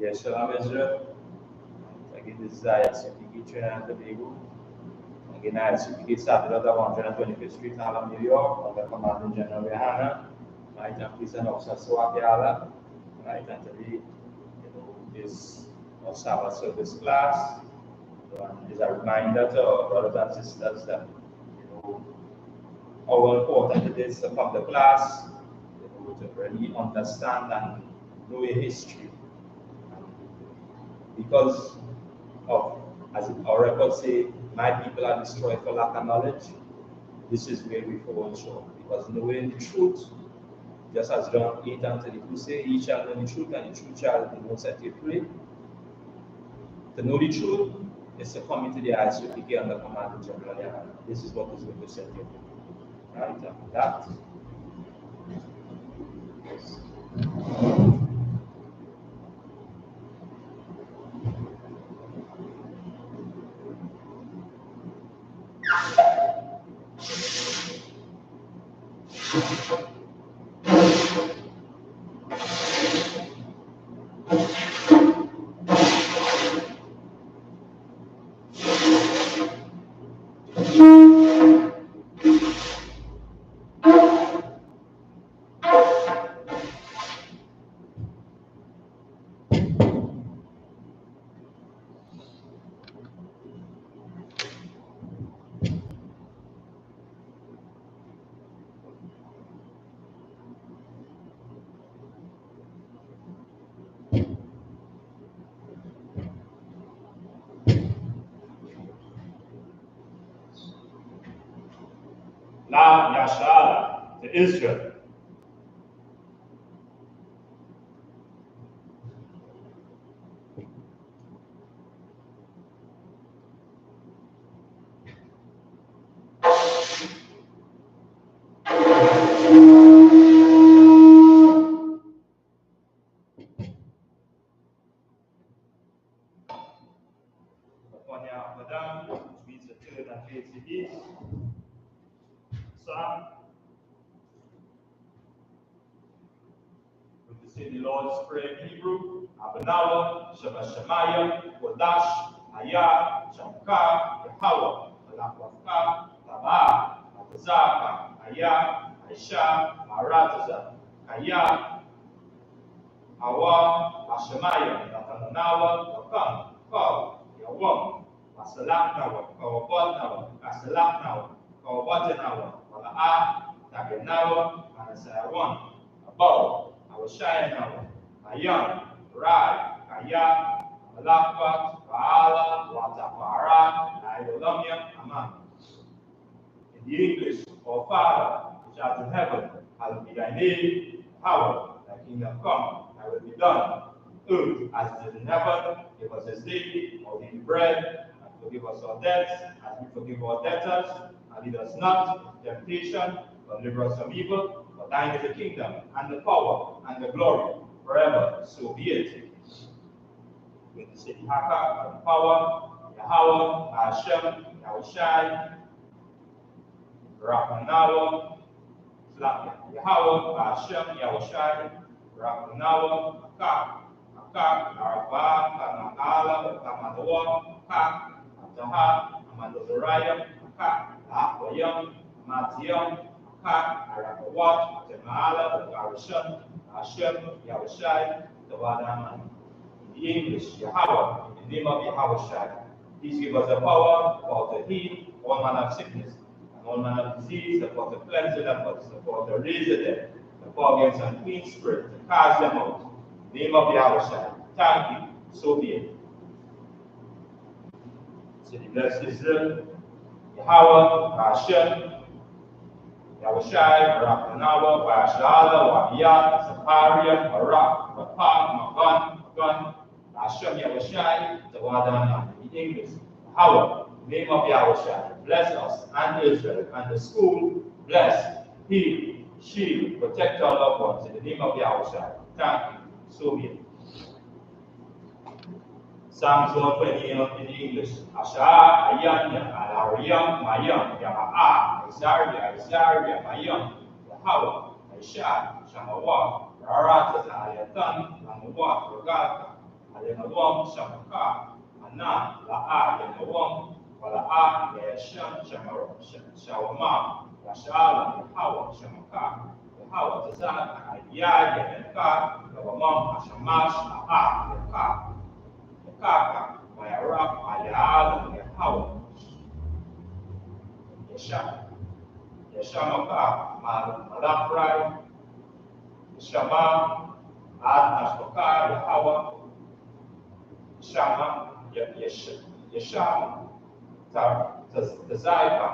Yes, Shalom Israel. Again, this is I.S.U.P.K. Trinidad and Tobago. Again, I.S.U.P.K. started at 125th Street, Harlem, New York, under Commandant General Yohanna. Right, and Police and Officer SWAT. Right, and today, is our Sabbath service class. And is a reminder to our brothers and sisters that, how important it is to come to class, to really understand and know your history. Because of, as our records say, my people are destroyed for lack of knowledge. This is where we fall short. Because knowing the truth, just as John 8:32 say, ye shall know the truth, and the truth shall set you free. To know the truth is to come into the I.S.U.P.K. under command of General Yohanna. This is what is going to set you free. Right? And that. GEN.YAHANNA to Israel. Madam, which means the turn and face the east. Sun. We can say the Lord's Prayer in Hebrew. Abanawa, Shema Shemaya, Kodash, Aya, Shamka, Yahweh, Alakawaka, Taba, Atazaka, Aya, Aisha, Arataza, Kaya, Awa, Ashemaya, Natanawa, Wakam, Kaw, Yawam, Masalaknawa, Kawabanawa, Kasalaknawa, Kawabanawa, Wala'a, Taganawa, Manasayawan, Above, Awashayanawa, Ayam, Rai, Kaya, Malakwa, Baala, Watapara, Nairolamia, Aman. In the English, our Father, which art in heaven, hallowed be thy name, hallowed, thy kingdom come, thy will be done, earth as it is in heaven. Give us this day our daily bread, and forgive us our debts, as we forgive our debtors, and lead us not into temptation, but deliver us from evil. For thine is the kingdom, and the power, and the glory, forever. So be it. With the city Haka, and the power, Yahweh, I.S.U.P.K, Yahushai, Rahmanawa, Yahweh, I.S.U.P.K, Yahushai, Rahmanawa, Akak, Narava, Kamakala, Kamadawa, Kak, Ataha, Mandazariah, Kak, Akoyam, Matiam, Kak, Arakawat, Jamala, Arishon, Hashem, Yahushai, Tawadaman. In the English, Yahweh, in the name of Yahushai. Please give us the power for the heal all manner of sickness and all manner of disease, and for the cleansing of us, and for the raising them, and for against unclean spirits, to cast them out. In the name of Yahushai. Thank you. So be it. So the blessed Israel, Yahweh, Hashem, Yahushai, Rakanawa, Washala, Wabiyat, Zachariah, Barak, Rapah, Magan, Hashem, Yahushai, Tawadana. In English, Yahweh, name of Yahushai, bless us and Israel and the school, bless, heal, shield, protect our loved ones in the name of Yahushai. Thank you. So be it. Psalms 120 in English. Asha, Ayan, Alariam, Mayam, Yamaha, Isaiah, Mayam, Yahweh, Aisha, Shamawa, Rarata, Ayatan, Lamuwa, Rogata, Alenawam, Shamaka, Ana, La'a, Yanawam, Wala'a, Yashan, Shawama, Yashala, Yahweh, Shamaka, Yahweh, Tazan, Ayah, Yanaka, Yawamam, Ashamash, La'a, Yaka. Kaka, Mayarab, Ayal, Yahweh, Yeshamaka, Malakrai, Shama, Ad-Nashbaka, Yahweh, Shama, Yesham, Tazaifa,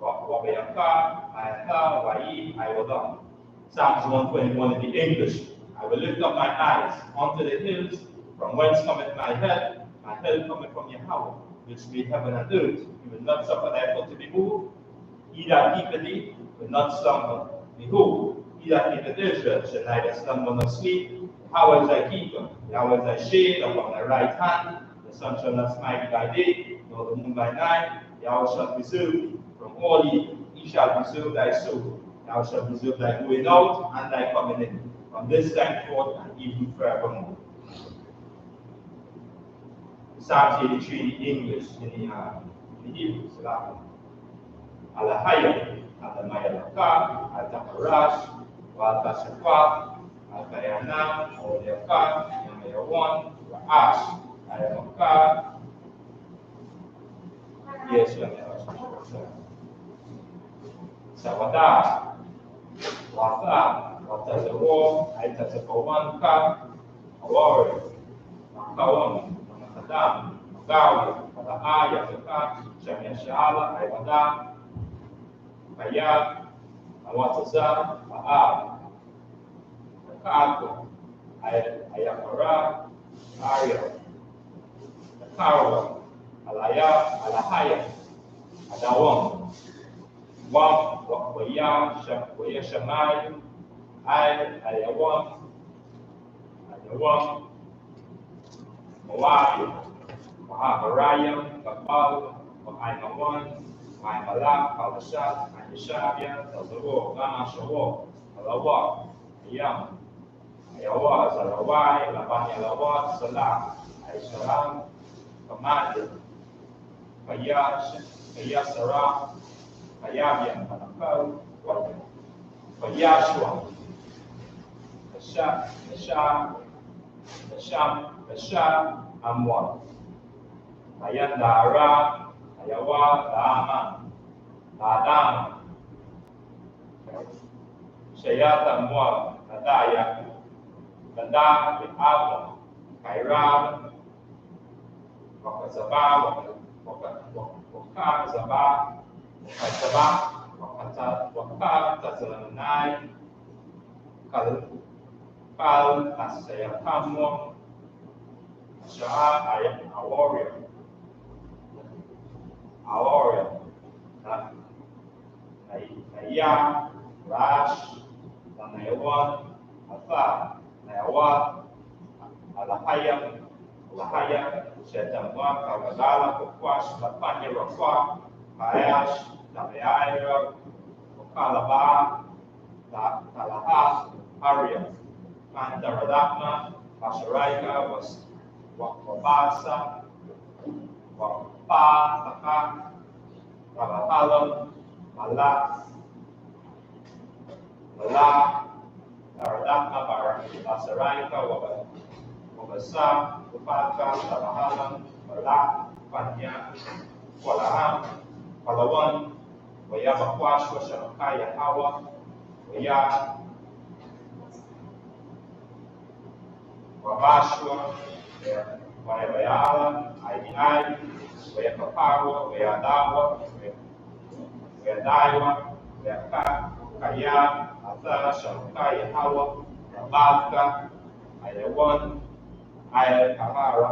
Wabayaka, Ayaka, Wai, Iwadam. Psalms 121 in the English. I will lift up my eyes unto the hills, from whence cometh my help? My help cometh from Yahweh, which made heaven and earth. He will not suffer thy foot to be moved. He that keepeth thee will not slumber. Behold, he that keepeth Israel shall neither slumber nor sleep. Yahweh is thy keeper, Yahweh is thy shade upon thy right hand. The sun shall not smite thee by day, nor the moon by night. Yahweh shall preserve thee from all evil. He shall preserve thy soul. Thou shalt preserve thy going out and thy coming in, from this time forth and even forevermore. Psalms 83 in English, in the Hebrew, SHALAM. Alahaya, Alamayalaka, Altakarash, Waltashakwat, Alkayana, Oleaka, Yamayawan, Raash, Ayamaka. Yes, Sabbath, Wata, Watazawo, Aitazapawanka, Awari, Makawan, Adam, Magawi, Malaaya, Zakat, Shamyashala, Iwada, Kayat, Awataza, Baal,Akato, Ayakara, Ariel, Karawa, Alahaya, Adawam, Wam, Wakwaya, Shamai, Ayawam, Moabi, Mahabarayam, Kapal, Mahaimawan, Mahaimalak, Palashat, Ayeshabia, Tazaro, Gama Shawo, Alawa, Ayam, Ayawa, Zarawai, Labanya Lawa, Salah, Aisharam, Kamadi, Kayasara, Kayabian, Panakal, Kayashua, Basham, Amwan, Ayandara, Ayawa, Daaman, Adama, Shayata Moab, Nadaya, Ganda, Abba, Kairab, Wakazaba, Wakazaba, Wakazanai, Kal, Asayakamu, Shah, I am a warrior. A warrior. Naya, Rash, Nayawan, Afa, Nayawa, Alahaya, Shetamwa, Kawagala, Kokwash, Lapanya, Rakwa, Ayash, Namayira, Okalaba, Talaha, Ariel, Mandaradakma, Basharaika, was Wabasa, Wapataka, Rabahalam, Malak, Taradakna, Basaraika, Wabasa, Upaka, Rabahalam, Malak, Panya, Walaham, Palawan, Wayabakwash, Washamakaya, Hawa, Waya, Wabashwa, Wayabayala, IDI, Wayakapawa, Wayadawa, Wayadaiwa, Kaya, Atha, Shamakaya, Hawa, Rabalka, Ayawan, Ayakahara,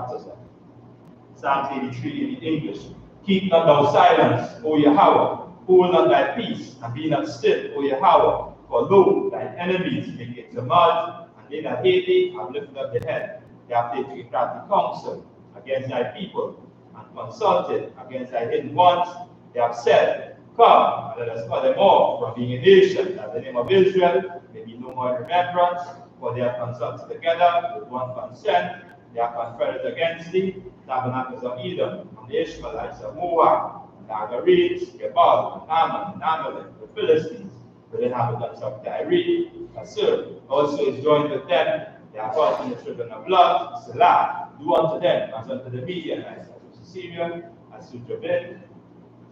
Psalm 83 in the English. Keep not thou silence, O Yahweh, hold not thy peace, and be not still, O Yahweh, for lo, thine enemies make it to mud, and they that hate thee have lifted up their head. They have taken crafty counsel against thy people, and consulted against thy hidden ones. They have said, come, and let us cut them off from being a nation, that the name of Israel may be no more in remembrance, for they have consulted together with one consent. They are conferred against thee, tabernacles of Edom, and the Ishmaelites of Moab, and the Agarenes, Gebal, and Ammon, and Amalek, the Philistines, the inhabitants of Tyre, Assur, also is joined with them. They are caught in the children of Lot, Selah, do unto them as unto the Midianites, as to Syria, as to Jabin,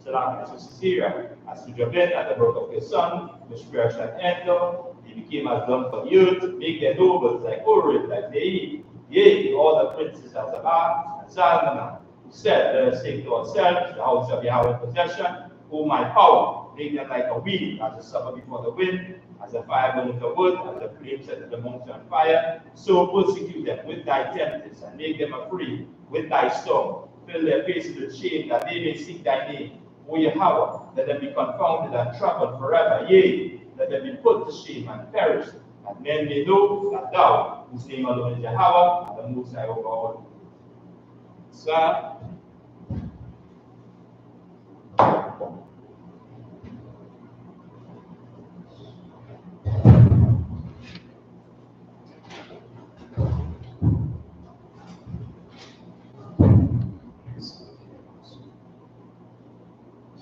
Selah, as to Sisera, as to Jabin, at the birth of his son, which perished at Endor. He became as dung for the earth, make their nobles like Urim, like Nei, yea, all the princes of Sabbath and Salmon, who said, let us take to ourselves the house of Yahweh in possession, O my power, make them like a weed, as the summer before the wind, as the fire burns the wood, as the flame sets the mountain on fire. So persecute them with thy tempest, and make them afraid with thy storm. Fill their faces with shame, that they may seek thy name. O Yahweh, let them be confounded and troubled forever. Yea, let them be put to shame and perish, that men may know that thou, whose name alone is Yahweh, art the Most High over all. Sir,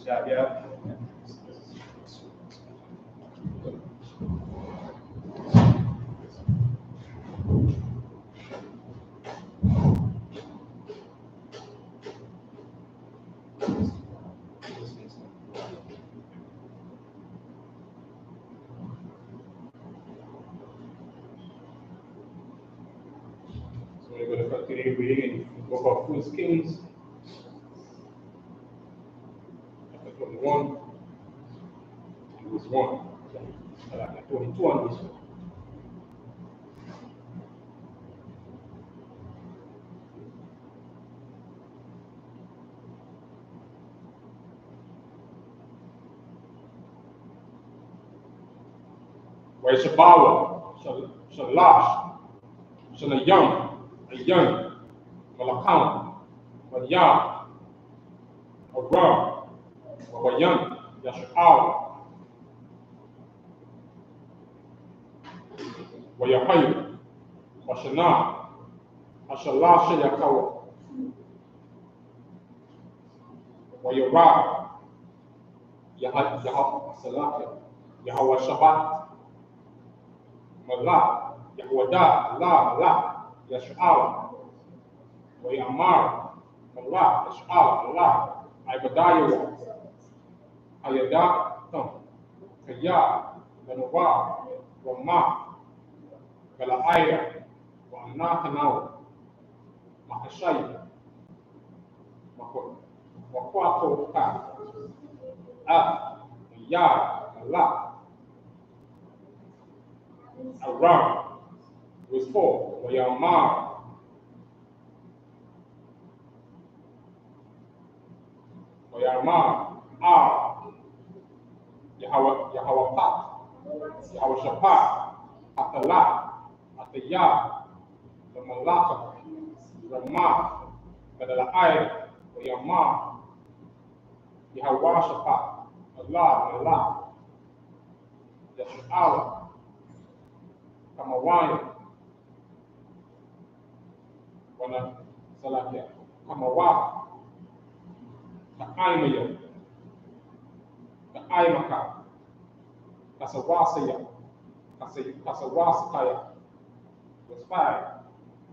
Shabbat. So we're going to continue reading in the book of 1 Kings, chapter 21, verse 1. Chapter 22 and verse 1. Where Shabawa, Shalash, Shalayam, Malakam, Wanyah, Aram, Wayan, Yasha'al, Wayahayu, Washana, Ashalash Yakawa, Wayara, Yahweh Shabbat, Malak, Yahwada, Allah, Yash'al, Wayamar, Malak, Yash'al, Allah, Ibadiah, Ayadah, Kaya, Benova, Ramah, Galaaya, Wanathanaw, Makashay, Wakwato Ka, Ya, Allah, Aram, verse 4, Wayamar, Yahweh Pak, Yahweh Shaphat, Atalah, Atayah, the Malaka, Ramah, Gadalaaya, Wayamar, Yahweh Shaphat, Allah, Yash'al, Kamawaya, Wana Salakia, Kamawa, Ta'aymayo, the I.M.A.K, Kasawasaya, Kasawasakaya, was 5,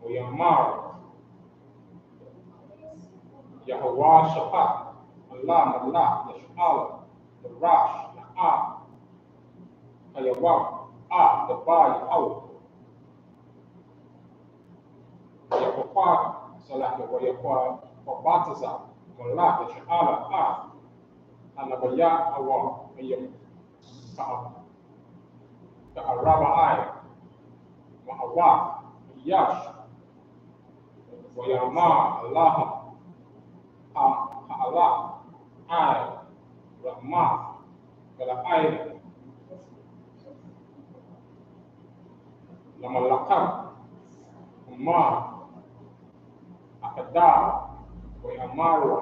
Oyamar, Yahweh Shaphat, Allah, the SHALAM, the Rash, the Hayawam, the Ba, Yahweh, Yahweh, Salaka, Yahweh, Bataza, Malak, the SHALAM, Anabaya, Awa, the Arabai, Mahawak, Yash, Wayama, Allah, Allah, Rahman, Galahai, Lamalakam, Umar, Akadar, Wayamaru,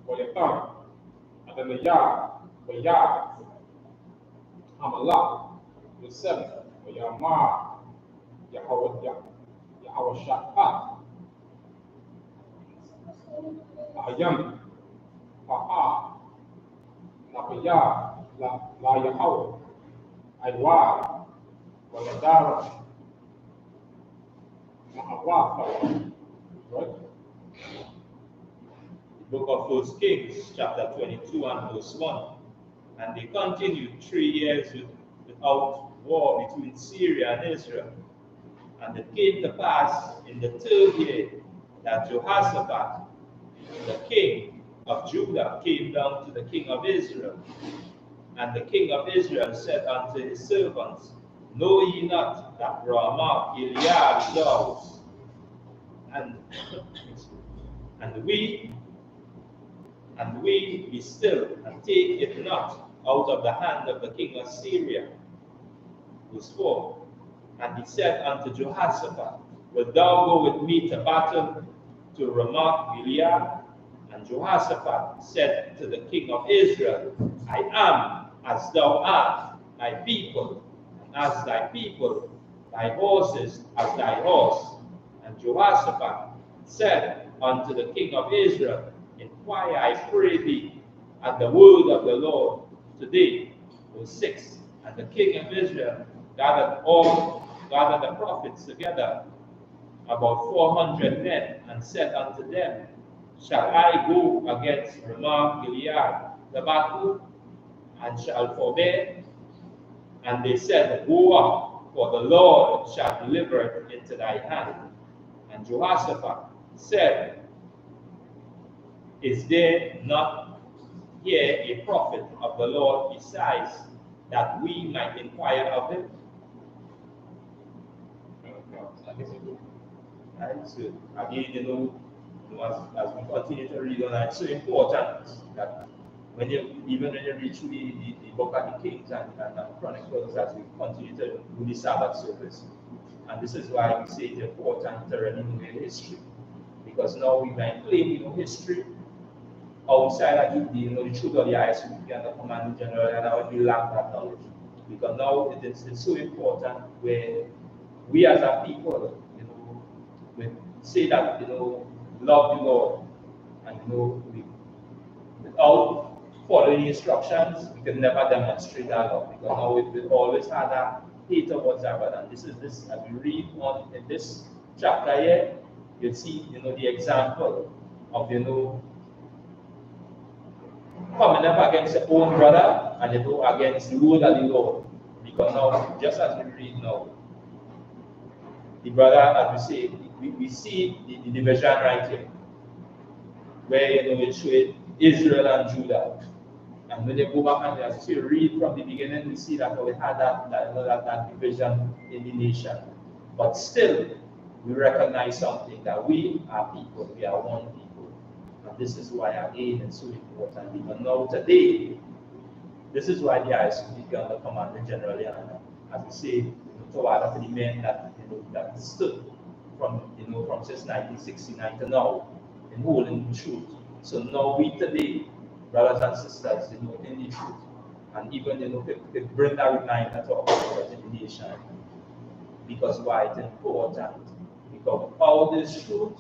Wayatam, Adanaya, Wayar, Amalak, the 7th, Wayamar, Yahweh Shaphat, Ayam, Paha, Napaya, La Yahweh, Aywa, Waladara, Mahawa, right? The book of 1 Kings, chapter 22 and verse 1. And they continued 3 years without war between Syria and Israel. And it came to pass in the 3rd year that Jehoshaphat, the king of Judah, came down to the king of Israel. And the king of Israel said unto his servants, Know ye not that Ramoth Gilead is ours? And we be still, and take it not out of the hand of the king of Syria. Verse 4. And he said unto Jehoshaphat, Wilt thou go with me to battle to Ramoth Gilead? And Jehoshaphat said to the king of Israel, I am as thou art, thy people, and as thy people, thy horses as thy horse. And Jehoshaphat said unto the king of Israel, Inquire, I pray thee, at the word of the Lord today. Verse 6. And the king of Israel gathered the prophets together, about 400 men, and said unto them, Shall I go against Ramoth Gilead the battle, and shall forbear? And they said, Go up, for the Lord shall deliver it into thy hand. And Jehoshaphat said, Is there not here a prophet of the Lord besides, that we might inquire of him? Right? So again, as we continue to read on, it's so important that when you read through the book of the Kings and Chronicles, as we continue to do the Sabbath service. And this is why we say it's important to really know your history. Because now we might claim history outside of the truth of the I.S.U.P.K and the command in general, and now we lack that knowledge. Because now it's so important where we as a people, we say that love the Lord, and without following instructions, we can never demonstrate that love. Because now we always have that hate towards our brother. And this as we read on in this chapter here, you see the example of coming up against your own brother and against the word of the Lord. Because now, just as we read now, the brother, as we say, we see the division right here, where it showed Israel and Judah. And when they go back and as we read from the beginning, we see that we had that division in the nation. But still, we recognize something, that we are people, we are one people. And this is why again it's so important. Even now today, this is why the I.S.U.P.K and the Commander General, as we say, toward the men that that stood from since 1969 to now in holding the truth. So now we today, brothers and sisters, in the truth, and even to bring that reminder to our nation. Because why it's important? Because without this truth,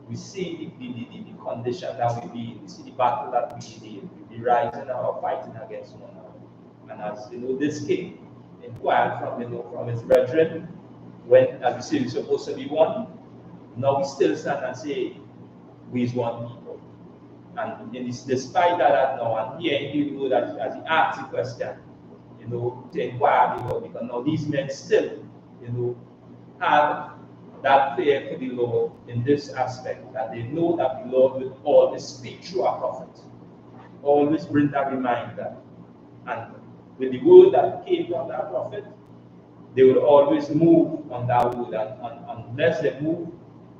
we see the condition that we be in, we see the battle that we be in. be rising or fighting against one another. And as you know, this king inquired from his brethren, when as we say we're supposed to be one, now we still stand and say we is one people. And despite that now, and here you know that as he asked the question, to inquire the Lord, because now these men still, have that fear for the Lord in this aspect, that they know that the Lord will always speak through a prophet, always bring that reminder. And with the word that came from that prophet, they will always move on that word, and unless they move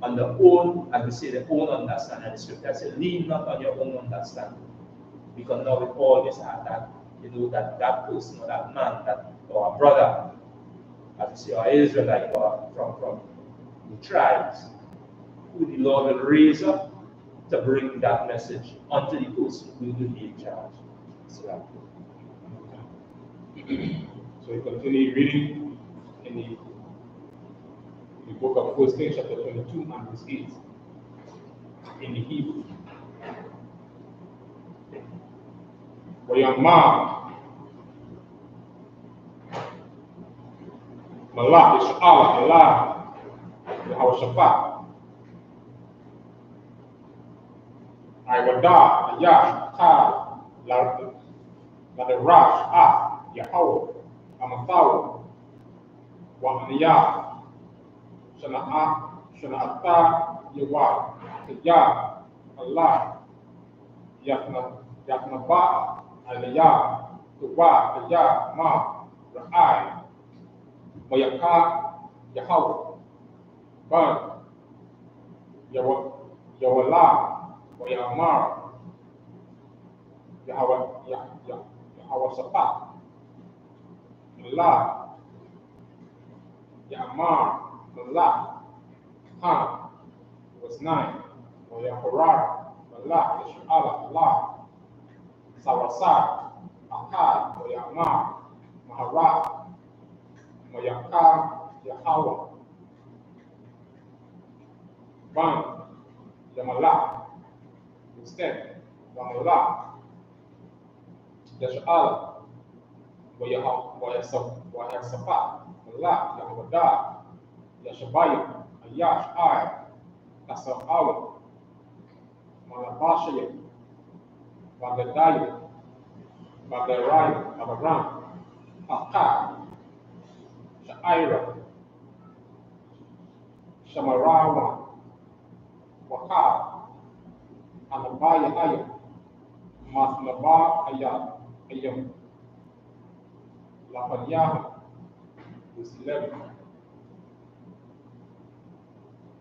on their own, as we say, their own understanding. The scripture says, lean not on your own understanding. Because now we always have that, that person or that man, or a brother, as we say, or Israelite, or from the tribes, who the Lord will raise up to bring that message unto the person who will be in charge. So we continue reading in the book of 1 Kings chapter 22 and verse 8 in the Hebrew. وَيَمَّا Malak is Allah Yahweh I Yash Ka La the Rash Yahweh Amathaw Wa Aniyah Shana'ata Yawa Ya Allah Yaknaba Aliyah Tuba Ya Ma Ra'ai Mayaka Yahweh Ban Yawala Wayamar Yahweh Sabbath Allah Yamar Allah Khan was 9 Wayaharar Allah Yash'ala Allah Sarasat Akkad Wayamar Maharat Mayaka Yahweh Ban Yamala instead Yamala Yash'ala Wayasafat Allah Yahweh Yashabayim Ayash I Kasa'awa Malabashayim Bagadayu Bagarayu Abaram Akkad Sha'ira Shamarawan Wakad Anabaya Ayam Mathnaba Ayam Lapanyahu is 11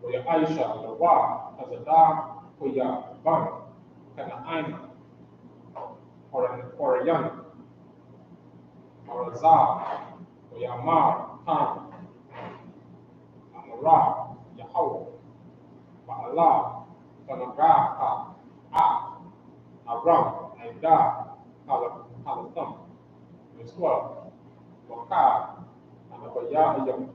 Waya Aisha Lawa Azadar Waya Ban Kana'ain Horayan Marazar Waya Mar Khan Amara Yahweh Ba'ala Tanagaha Aram Aida Halatham Miswar Wakad Nabayayam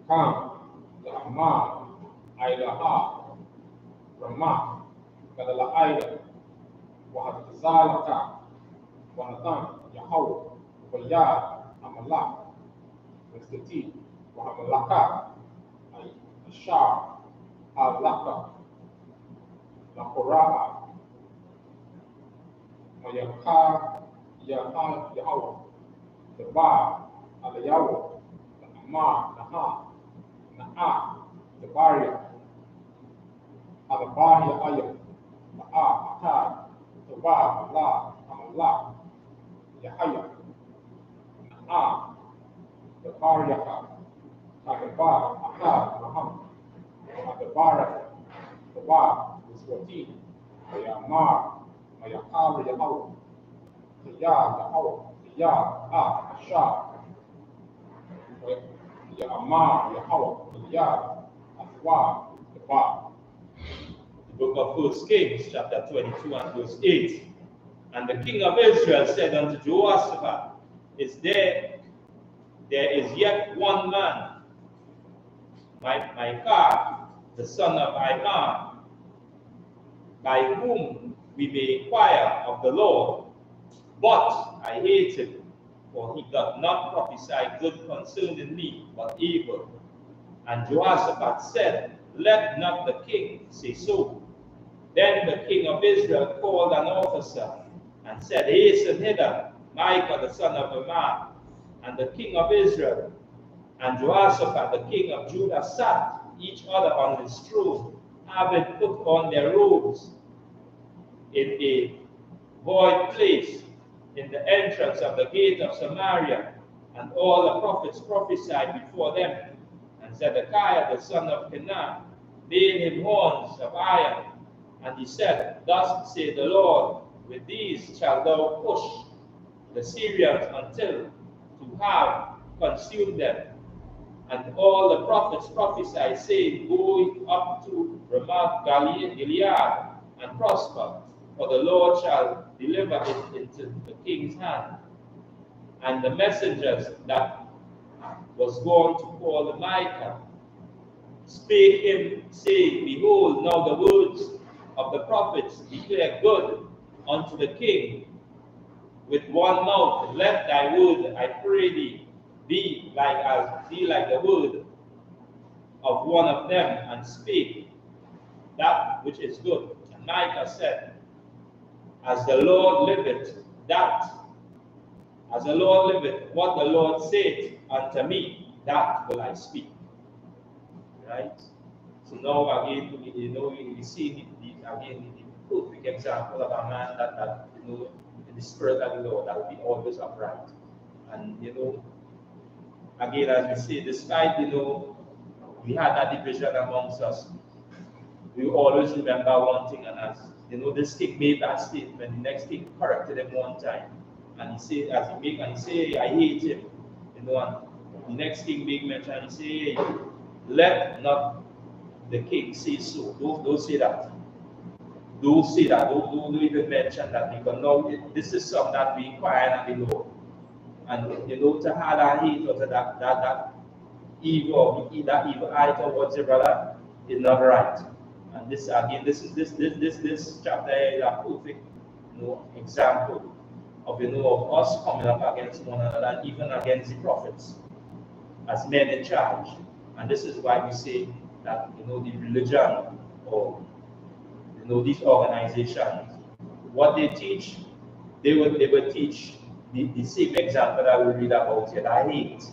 Khan Yahma Ailaha Ramah Kadala Aida Wahadzalaka Wanathan Yahweh Wayad Amalak Mestati Wahamalaka Ashar Alaka Nakoraha Mayaka Yahweh the Ba Alayahu the Amar Naha Na'a the Baria Alabaria Ayam Ma'a Atad the Ba Allah Amalak Yahaya Na'a the Baria Kadaba Atad Muhammad the Baria the Ba is 14 Mayamar Mayakar Yahweh Yahweh Ashar Amar Yahweh Afwa the Ba. The book of 1 Kings, chapter 22 and verse 8. And the king of Israel said unto Jehoshaphat, there is yet one man, Micah, the son of Iman, by whom we may inquire of the Lord. But I hate him, for he doth not prophesy good concerning me, but evil. And Jehoshaphat said, Let not the king say so. Then the king of Israel called an officer and said, Hasten hither, Micah the son of Ammon. And the king of Israel and Jehoshaphat the king of Judah sat each other on his throne, having put on their robes in a void place in the entrance of the gate of Samaria. And all the prophets prophesied before them. And Zedekiah the son of Kenan made him horns of iron. And he said, Thus saith the Lord, with these shalt thou push the Syrians until to have consumed them. And all the prophets prophesied, saying, Go up to Ramoth Gilead and prosper, for the Lord shall deliver it into the king's hand. And the messengers that was going to call the Micah spake him, saying, Behold, now the words of the prophets declare good unto the king with one mouth. Let thy word, I pray thee, be like the word of one of them, and speak that which is good. And Micah said, As the Lord liveth, what the Lord saith unto me, that will I speak. Right? So now again, we see again the perfect example of a man that in the spirit of the Lord, that will be always upright. And again, as we say, despite we had that division amongst us, we always remember one thing, and as this king made that statement, the next king corrected him one time, and he said, I hate him, and the next king made mention, and he said, let not the king say so. Don't say that. Don't say that. Don't even mention that, because now this is something that we inquire of the Lord. And to have that hate or that evil eye towards your brother is not right. And this again, this chapter is a perfect example of of us coming up against one another, and even against the prophets as men in charge. And this is why we say that the religion or these organizations, what they teach, they would teach the same example that we read about here, that hate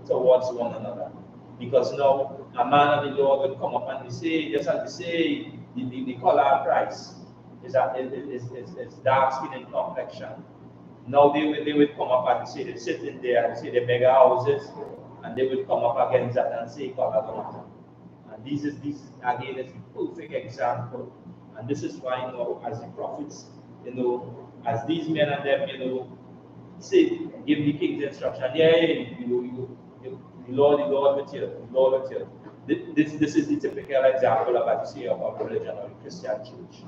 towards one another. Because now a man of the Lord will come up and say, just as they say, the color of Christ is dark skin in complexion. Now they would come up and say they sit in there and say they beg houses, and they would come up against that and say color don't matter. And this again is a perfect example. And this is why as the prophets, as these men and them, say, give the king's instruction, the Lord with you, the Lord with you. This is the typical example of what you see of a religion or a Christian church.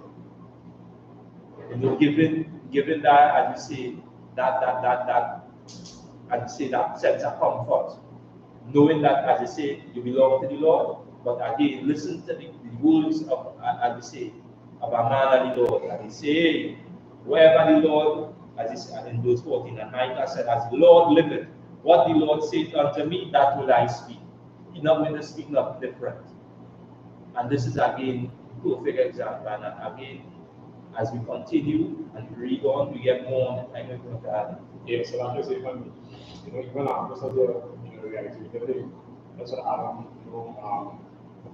Given that, as you say, that sense of comfort, knowing that, as you say, you belong to the Lord, but again, listen to the words of, as you say, of a man of the Lord. And he say, wherever the Lord, as he said in verse 14, and Micah said, as the Lord liveth, what the Lord saith unto me, that will I speak. He's not going to speak nothing different. And this is again a perfect example. And again, as we continue and read on, we get more on the time we're going to add. Yes, so that's just even most of the reality, that's what Adam, from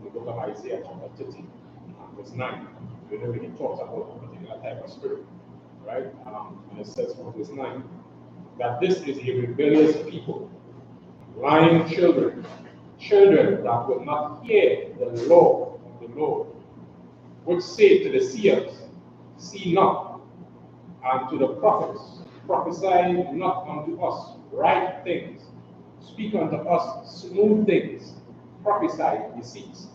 the book of Isaiah, chapter 30, verse 9, when he talks about a particular type of spirit, right? And it says from verse 9 that this is a rebellious people, lying children that will not hear the law of the Lord, which say to the seers, see not, and to the prophets, prophesy not unto us right things, speak unto us smooth things, prophesy deceits.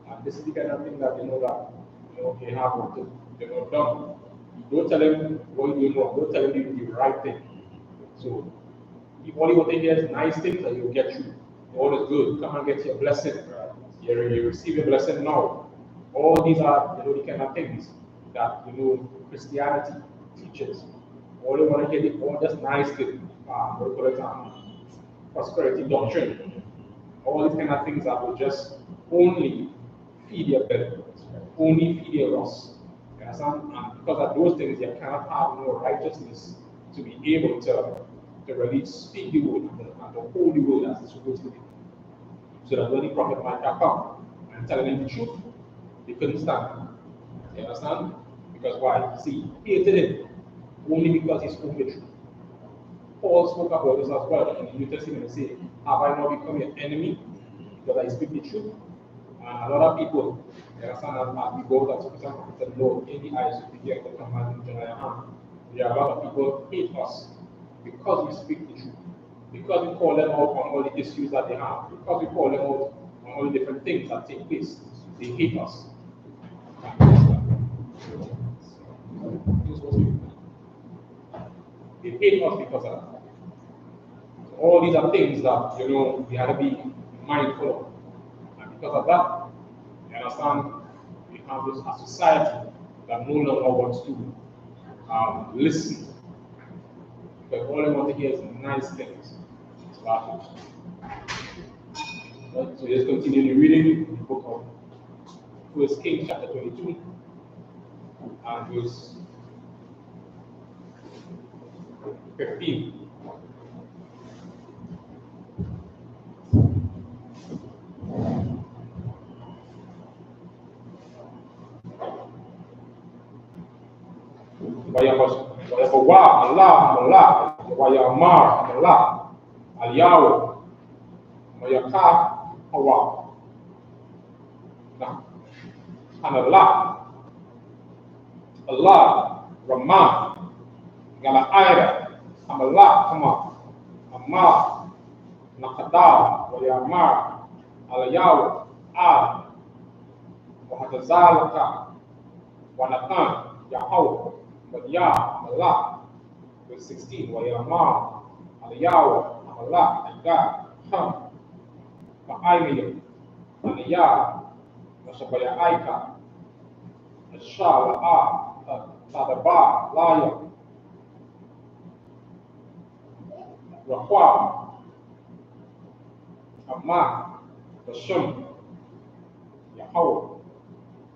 And this is the kind of thing that they have done. Don't tell them what you're doing wrong, don't tell them the right thing. So if all you want to hear is nice things, and you'll get you. All is good. Come and get your blessing. You receive your blessing now. All these are the kind of things. that Christianity teaches. All they want to get it, all just nice thing, what do you call it, prosperity doctrine. All these kind of things that will just only feed their belly, only feed their lust. You understand? And because of those things, you cannot have no righteousness to be able to really speak the word and to hold the word as it's supposed to be. So that when the prophet might come and tell them the truth, they couldn't stand. You understand? Because why? See, he hated him only because he spoke the truth. Paul spoke about this as well in the New Testament and said, have I not become your enemy because I speak the truth? And a lot of people, you understand, as we go that some people said, no, in the I.S.U.P.K, the command in GEN.YAHANNA, there are a lot of people who hate us because we speak the truth. Because we call them out on all the issues that they have. Because we call them out on all the different things that take place. They hate us. They hate us because of that. So all these are things that, we have to be mindful of. And because of that, you understand, we have this a society that no longer wants to listen. Because all they want to hear is nice things. So let's continue the reading in the book of 1 Kings chapter 22 and verse 15. Wayabawa Allah Wayamar Allah Aliyahu Mayaka Hawa Allah Allah Rahman Gala Aira Amallah Kama Amar Nakadar Wayamar Aliyahu Al Wahadazalaka Wanakan Yahweh Waya Allah verse 16 Wayamar Aliyahu Allah Aga Ham Ma'aymi Aliyah Mashabaya Aika SHALAM Tadaba Laya Rahwa Amma Bashum Yahweh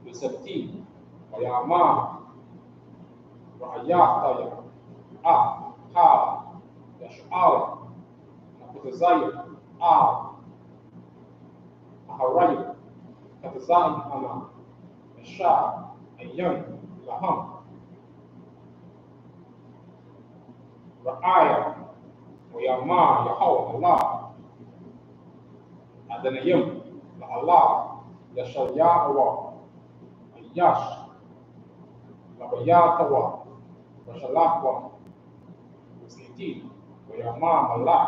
verse 17 Wayamar Ra'ayataya Ha Yash'al Nakutazaya Aharayu Katazai Hana Shah Ayyan Laham Ra'aya Wayama Yahweh Allah Adanayim Allah Yashayawa Ayash Labayatawa Rashalakwa Usniti Wayama Allah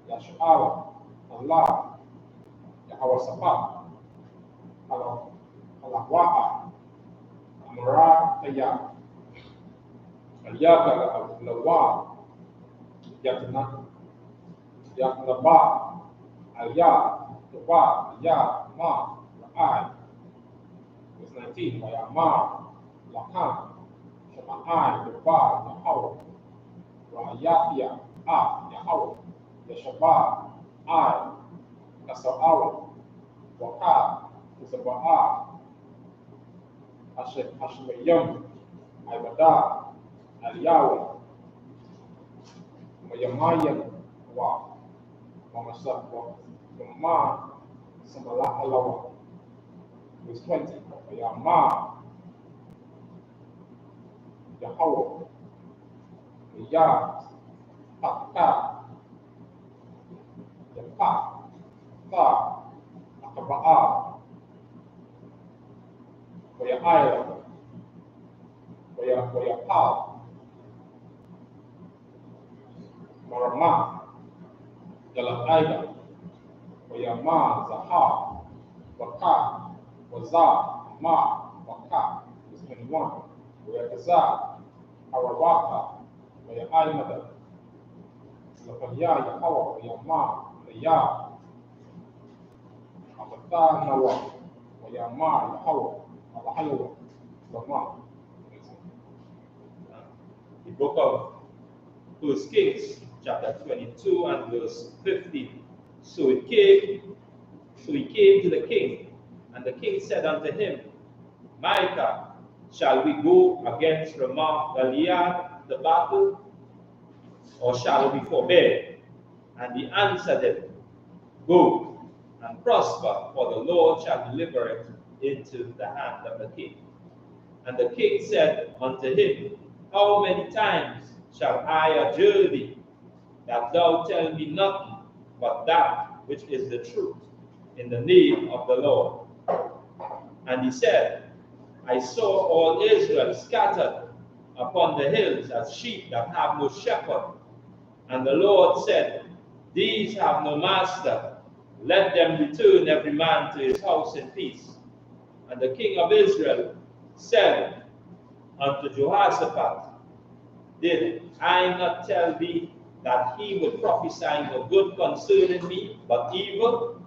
Yash'ala Allah Yahweh Sabbath Alahwa'a Amara Taya Aliyaga Lawa Yaknaba Aliyah Tuba Ya Ma Ra'ai verse 19 Wayama Lakan Shama'ai Tuba Yahweh Ra'ayatya Yahweh Yashaba I Kasa'awa Waka Kusaba'a Hashmayam Ibada Aliyahu Mayamayan Wa Mamasakwa Yama Samala Alawa verse 20 Yama Yahweh Ya Taka Yapa Ta Akaba'a Waya Pa Marama Yalaida Wayama Zaha Waka Waza Ma Waka is 21 Wayakaza Arawaka Wayaimada Lapanya Yakawa Wayama Laya Abata Nawa Wayama Yahawa Alahayawa Lama the book of 1 Kings, chapter 22 and verse 15. So he came to the king, and the king said unto him, Micah, shall we go against Ramoth Gilead the battle, or shall we forbear? And he answered him, Go and prosper, for the Lord shall deliver it into the hand of the king. And the king said unto him, How many times shall I adjure thee, that thou tell me nothing but that which is the truth, in the name of the Lord? And he said, I saw all Israel scattered upon the hills as sheep that have no shepherd. And the Lord said, These have no master. Let them return every man to his house in peace. And the king of Israel said unto Jehoshaphat, Did I not tell thee that he would prophesy no good concerning me, but evil?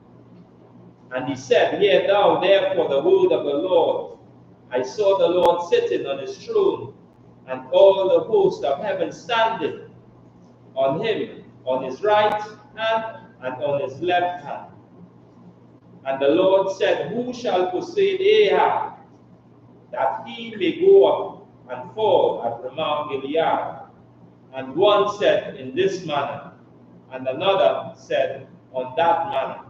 And he said, Hear thou therefore the word of the Lord. I saw the Lord sitting on his throne, and all the host of heaven standing on him, on his right hand and on his left hand. And the Lord said, Who shall persuade Ahab, that he may go up and fall at Ramoth Gilead? And one said, In this manner, and another said, On that manner.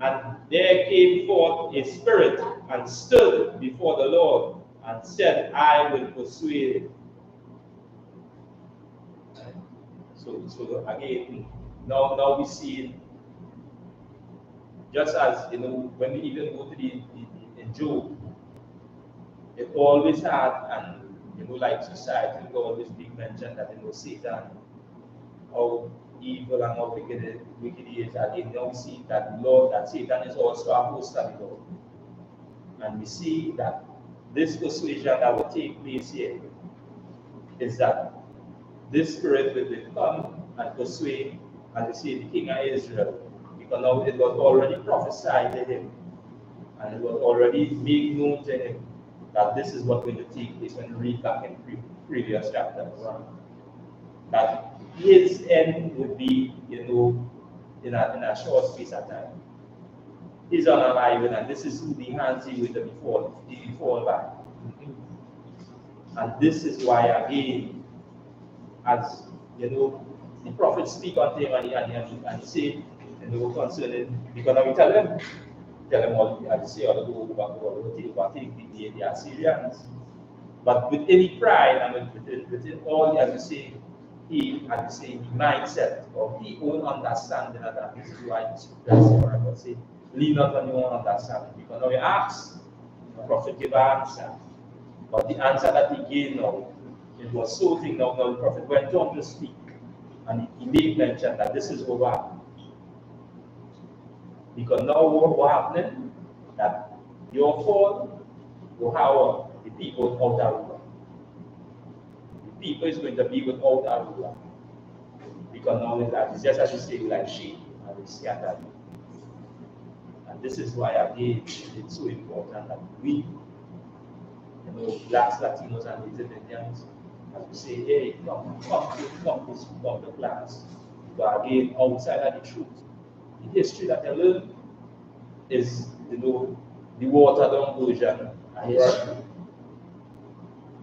And there came forth a spirit, and stood before the Lord, and said, I will persuade him. So again, now we see, just as when we even go to in Job, it always had, and like society, we always big mention that Satan, how evil and how wicked he is. Again, now we see that Satan is also a host of the Lord. And we see that this persuasion that will take place here is that this spirit will come and persuade, as we say, the king of Israel, because now it was already prophesied to him, and it was already made known to him that this is what's going to take place when you read back in previous chapters. That his end would be, in a short space of time. He's unalive, and this is who the hands he will befall by. And this is why, again, as the prophet speak unto him, and he say, concerning, because now we tell him all, as he say, all go back to overtake the Assyrians. But with any pride and within all, as you say, the mindset of the own understanding of that. This is why that's what I would say, lean not on your own understanding. Because now you ask, the prophet gave an answer. But the answer that he gave now, it was so thing now the prophet went on to speak. And he made mention that this is over. Because now what happening? That your fall will have the people out of ruler. The people is going to be without a ruler. Because now it's just as you say, like sheep, and they scatter. And this is why again it's so important that we, blacks, Latinos, and Native Indians, as we say, hey, come to class. But again, outside of the truth, the history that they learn is, the watered down version of history.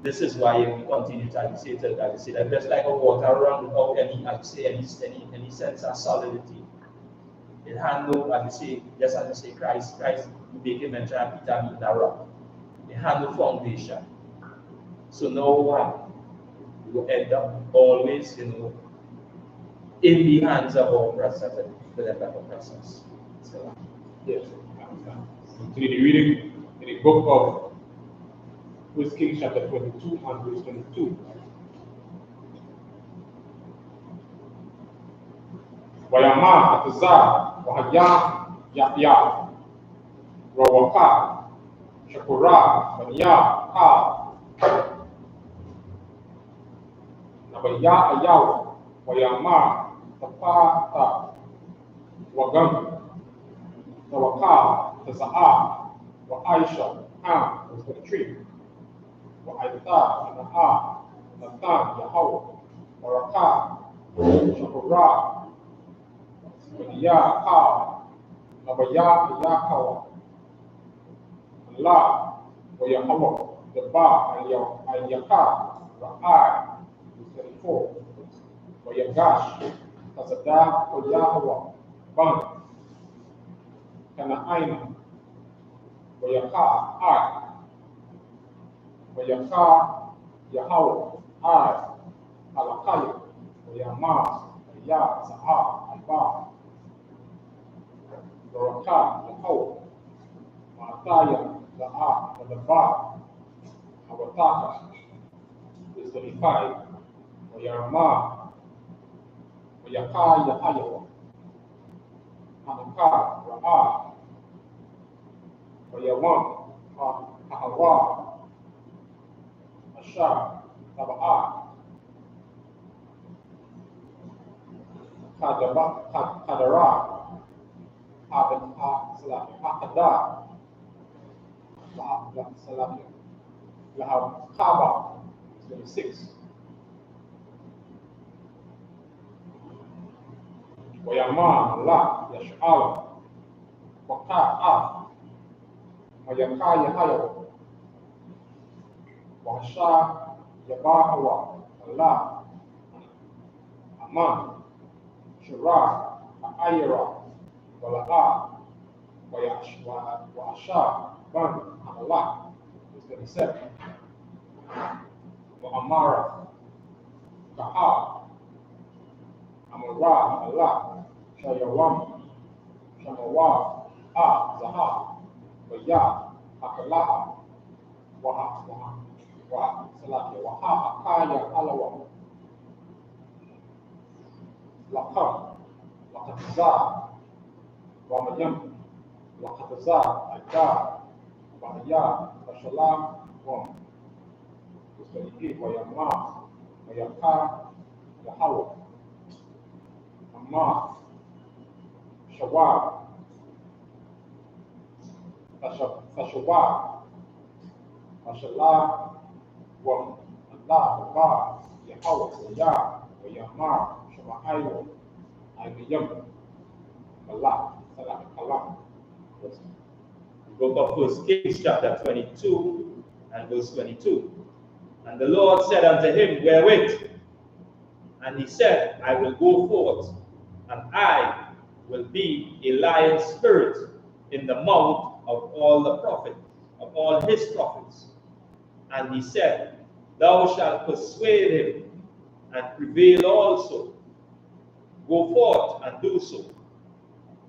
This is why we continue to say that just like a water run without any sense of solidity. It had no, as you say, Christ, you make a mention of Peter being the rock. It had no foundation. So now what? We will end up always, in the hands of our process, the type of process. So, yes. Continue the reading in the book of 1 Kings chapter 22 and verse 22. Wayama atazar wahaya yapya rawaka shakura banya ka nabaya ayaw wayama tapata wagam nawaka tazaa wa Aisha was 23. وأيضا نها نتان Ya Kawa, La, Yahweh, the Ba, and Yaka, Ra'ai, 24, Yagash, Kazada, Yahweh, Ban, Kanaaina, Yaka, I, Yaka, Yahweh, I, Alakaya, Yama, Ya, Zaha, Alba, Baraka, Yahweh, Mataya, the Ba, Awataka, is 25, Yama, Yaka, Yahayawa, Hanaka, Ra'a, Yawan, Hahawa, Asha, Taba'a, Kadara, Hakada, Lahab Kaba, 26. Wayama, La, Yash'ala, Waka'a, Wayaka, Yahayawa, Washa, Yabahawa, Allah, Aman, Shura, Ayra, Wala'a, Wa'asha, Ban, Allah, 27. Wa'amara, Ka'a, Amara, Allah, Shayawam, Shamawa, Zaha, Waya, Akalaha, Waha, Akaya, Alawa, Lakam, Lakatza, Wamayam, Lakatza, Agar, Wahaya, Shalam, Wam, 28, Wayama, Wayaka, Yahawah, Amma, Shawar, Fashawar, Fashalah, Wam, Allah, Ba, Yahawah, Waya, Wayama, Shama'ayo, Ayyam, Allah, Salam, Allah. Book of 1 Kings chapter 22 and verse 22. And the Lord said unto him, Wherewith? And he said, I will go forth, and I will be a lion spirit in the mouth of all the prophets, of all his prophets. And he said, Thou shalt persuade him, and prevail also. Go forth and do so.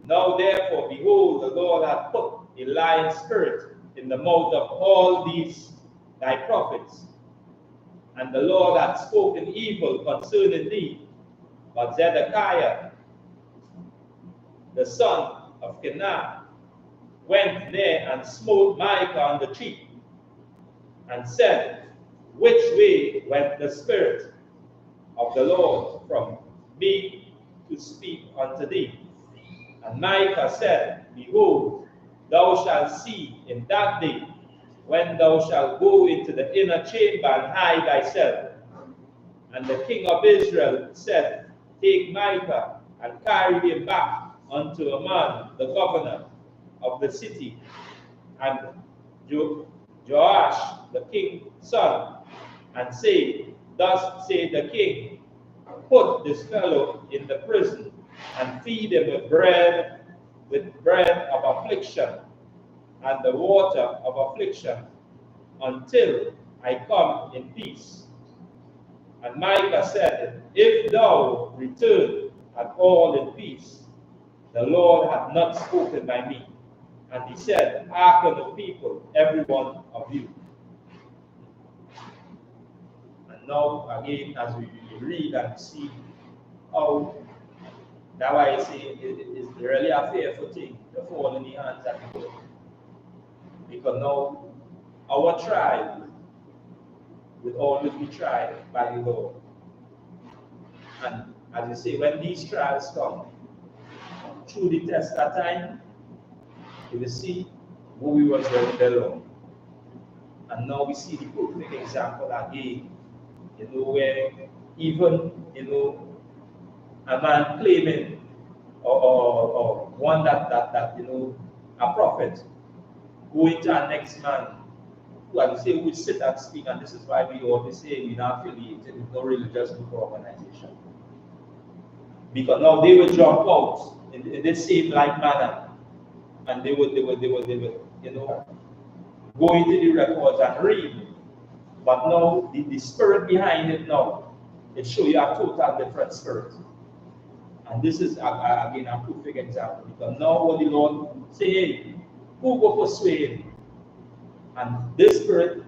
Now therefore, behold, the Lord hath put a lion spirit in the mouth of all these thy prophets, and the Lord hath spoken evil concerning thee. But Zedekiah, the son of Kenaz, went there and smote Micah on the cheek, and said, Which way went the spirit of the Lord from me to speak unto thee? And Micah said, Behold, thou shalt see in that day, when thou shalt go into the inner chamber and hide thyself. And the king of Israel said, Take Micah and carry him back unto a man, the governor of the city. And Joash, the king's son, and say, Thus saith the king, Put this fellow in the prison, and feed him with bread of affliction, and the water of affliction, until I come in peace. And Micah said, If thou return at all in peace, the Lord hath not spoken by me. And he said, Hearken the people, every one of you. And now again, as we read and see how, that's why I say it's really a fearful thing to fall in the hands of the Lord. Because now our trial will always be tried by the Lord. And as you say, when these trials come, through the test of time, you will see who we was with the Lord. And now we see the perfect example again, where even, a man claiming or one that a prophet going to our next man who, as you say, would sit and speak, and this is why we always say we're not affiliated with no religious group or organization. Because now they will jump out in the same like manner, and they would go into the records and read. But now the spirit behind it now, it shows you a total different spirit. And this is again a perfect example, because now what the Lord say, hey, who go persuade? And this spirit,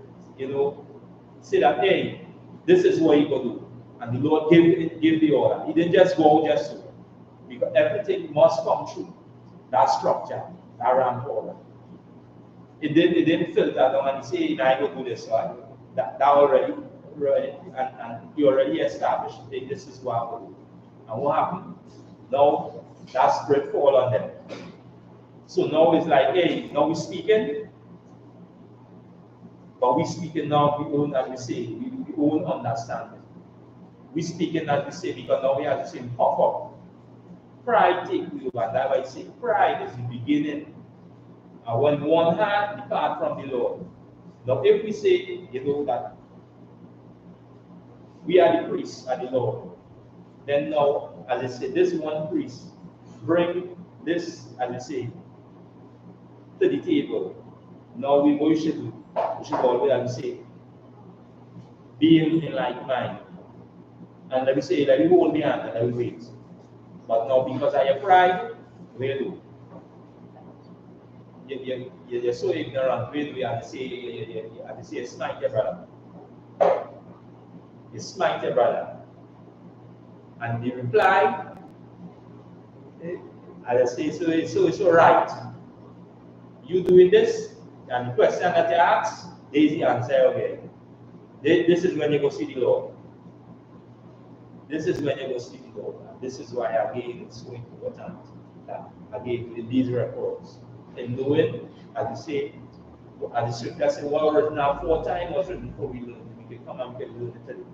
say that, hey, this is what you go do. And the Lord give the order. He didn't just go just so. Because everything must come through that structure, that ramp order. It didn't filter down and say, I go do this. So that already, and you already established, hey, this is what I go do. And what happened? Now that spirit fall on them. So now it's like, hey, now we're speaking, but we're speaking now we own, as we say, we own understanding. We're speaking as we say because now we have to say pop up. Pride take you over. That's why I say pride is the beginning. And when one hand depart from the Lord. Now if we say, that we are the priests and the Lord, then now, as I say, this one priest bring this, as I say, to the table. Now we should do. We should always, as we say, be in like mind. And let me say, let me hold the hand and let me wait. But now, because of your pride, where do? You're so ignorant. Where do you have to say, you smite your brother? You smite your brother. And the reply, as I say, so it's all right. You doing this, and the question that you ask, there is the answer, okay. This is when you go see the Lord. This is when you go see the Lord. And this is why, again, it's so important that, again, in these records, and knowing, as you say, as the scripture says, what was written now 4 times was written for we learn. We can come and we can learn it today.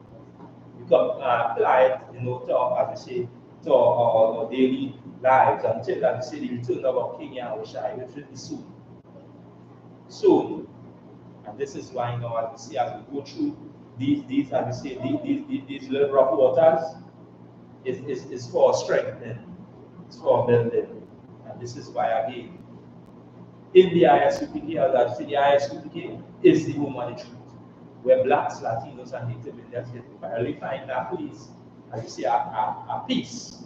We can apply it, to, as you say, to our daily lives until, as you say, the return of our King Yahushua, which will be soon. Soon. And this is why, as you see, as we go through these, as you say, these little rough waters, is for strengthening, it's for building. And this is why, again, in the I.S.U.P.K, as I say, the I.S.U.P.K is the home of the truth, where blacks, Latinos, and Native Indians can finally find that place, as you say, a peace,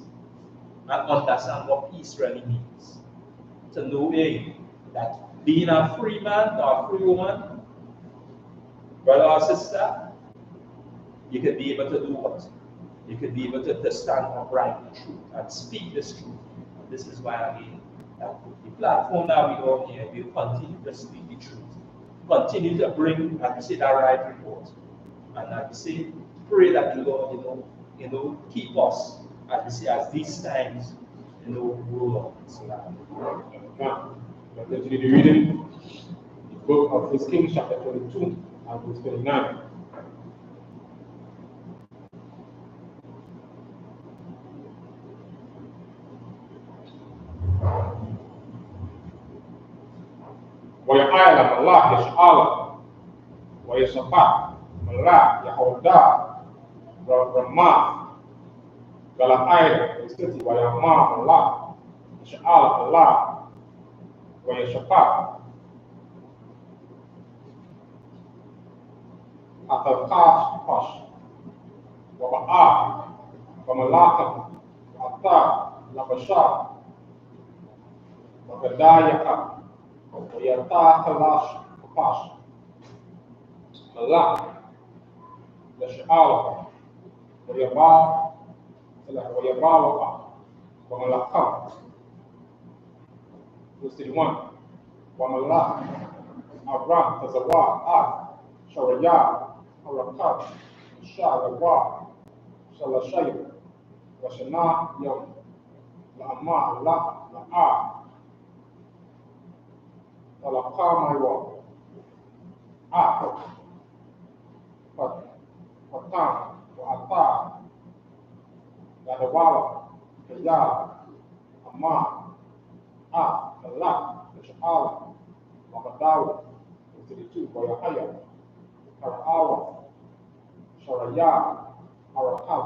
and understand what peace really means. To know that being a free man or a free woman, brother or sister, you could be able to do what? You could be able to stand upright in truth and speak this truth. And this is why, again, the platform that we are on here, we will continue to speak the truth. Continue to bring, as we say, that right report. And as we say, pray that the Lord, keep us, as we say, as these times, roll on. So Let's continue the reading. The book of 1 Kings, chapter 22, and verse 29. ويعلم الله يشعل ويشفع ملا يهودا ورما قال آية يستطيع ويما الله يشعل الله ويشفع أتلقاش قش وبعاء وملاقة وأطار لبشار وكدايقة ويرتاح لاش قش ملاك لشعالة ويبالغ وملاقة Verse وملاك أبرام تزوار شريا حركات شعر شلشيب وشنا يوم لأما لا تلقى ما يوم فتان وأطار يدوار كيا Amma, Allah, SHALAM, Makadawa, 32, Boyahaya, Karaawa, Sharaya, Harakal,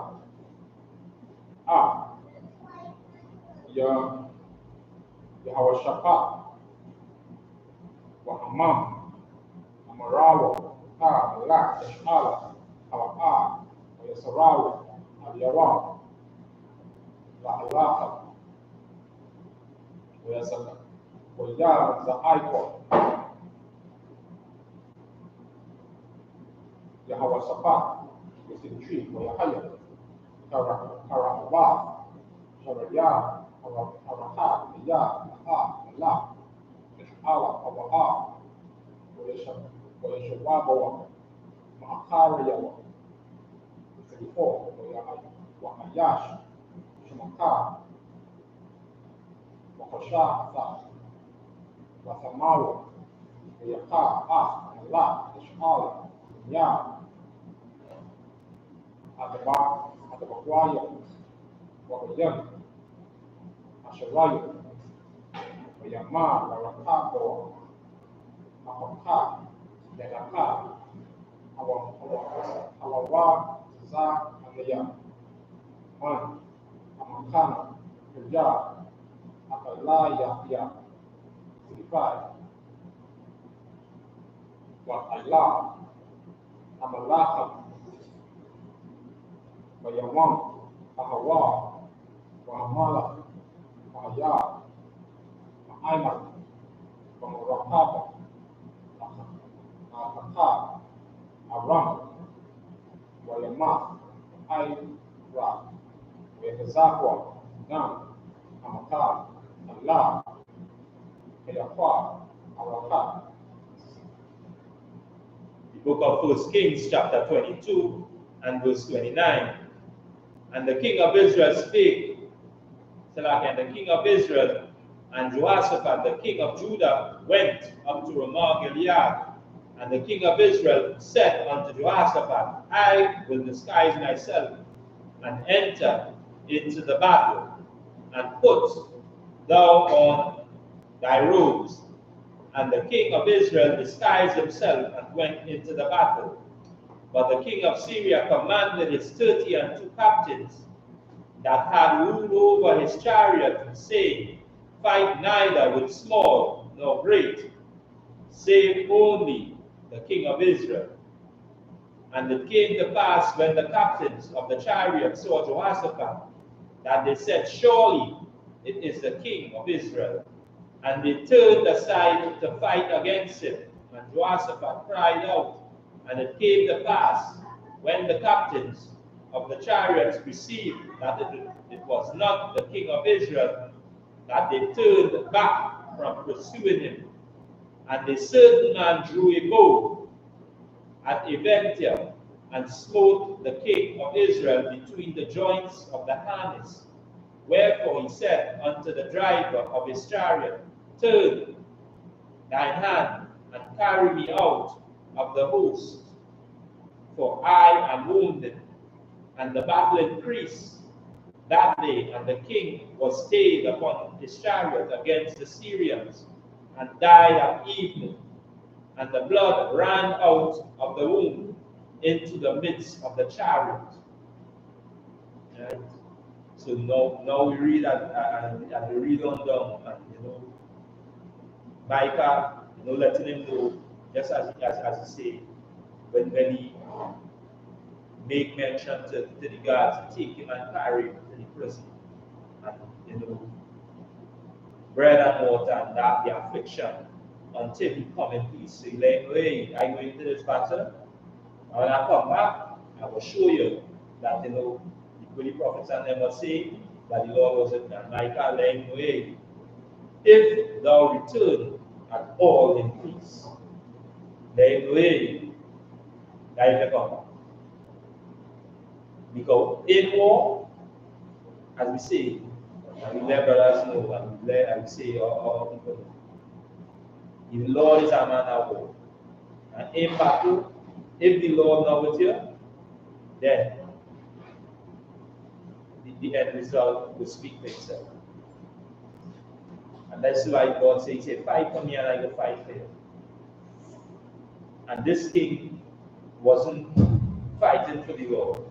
Yahawashapa, Wahamam, Amarawa, Malak, SHALAM, Hawa, Yasarawa, Aliyawa, La'alaha, Wayasaka, Waya, Zaiko, Yahawashapa, 63, Wayahaya, Karawa, Sharaya, Haraha, Ya, Allah, SHALAM, Hawa, Wayashawabawa, Ma'akariyawa, 34, Wahayash, Shemaka, Wakasha, Wasamawa, Wayaka, Allah, SHALAM, Ya, Atabakwaya, Wakayam, Asharayu, Wayama, Warakabo, Mahaka, Yanaka, Hawawa, Za, Alaya, Man, Amakana, Kuya, Akalaya, Ya, 35, Wa Allah, Amalaka, Wayawam, Ahawa, Wahamala, Wahaya, Ma'aiman, Wamurakaba, Akaka, Aram, Wayama, Aira, Wayazakwa, Nam, Amaka, Allah, Hayakwa, Araka. The book of 1 Kings, chapter 22 and verse 29. And the king of Israel spake, and the king of Israel and Jehoshaphat, the king of Judah, went up to Ramah Gilead. And the king of Israel said unto Jehoshaphat, I will disguise myself and enter into the battle, and put thou on thy robes. And the king of Israel disguised himself and went into the battle. But the king of Syria commanded his 32 captains that had ruled over his chariot, saying, Fight neither with small nor great, save only the king of Israel. And it came to pass, when the captains of the chariot saw Jehoshaphat, that they said, Surely it is the king of Israel. And they turned aside to fight against him. And Jehoshaphat cried out. And it came to pass, when the captains of the chariots perceived that it was not the king of Israel, that they turned back from pursuing him. And a certain man drew a bow at Eventia, and smote the king of Israel between the joints of the harness. Wherefore he said unto the driver of his chariot, Turn thine hand, and carry me out of the host, for I am wounded. And the battle increased that day, and the king was stayed upon his chariot against the Syrians, and died at evening. And the blood ran out of the wound into the midst of the chariot. Right? So now we read and we read on down, and Micah, letting him know, just as he say, when he make mention to the guards to take him and carry him to the prison, and bread and water and that the affliction until he come in peace. So he let him know, hey, I go into this battle, and when I come back, I will show you that the holy prophets and them were saying that the Lord was with me. And Micah let him know, hey, if thou return at all in peace, let him know, hey, that you come back. Because in war, as we say, and we let brothers know, and we say, all people know, the Lord is a man of war. And in battle, if the Lord not with you, then the end result will speak for itself. And that's why God says, he said, fight for me and I will fight for you. And this king wasn't fighting for the Lord.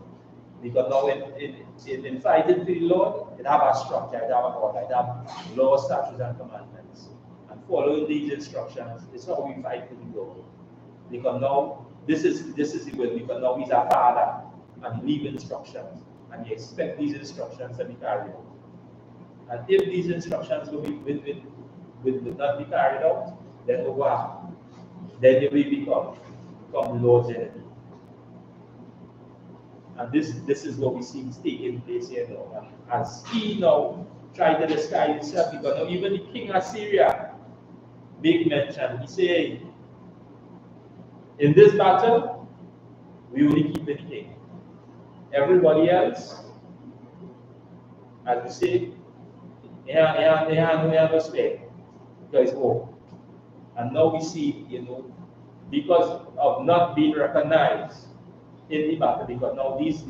Because now in fighting for the Lord, it have a structure, it have an order, it have laws, statutes, and commandments. And following these instructions is how we fight for the Lord. Because now this is the will, because now he's our father and he leave instructions. And he expect these instructions to be carried out. And if these instructions will not be carried out, then what? Then they will become the Lord's enemy. And this is what we see is taking place here now. And as he now tried to disguise himself, because now even the king of Syria make mention. He say, in this battle, we only keep the king. Everybody else, as we say, they have no spare. Because war. And now we see, because of not being recognized in the battle, because now these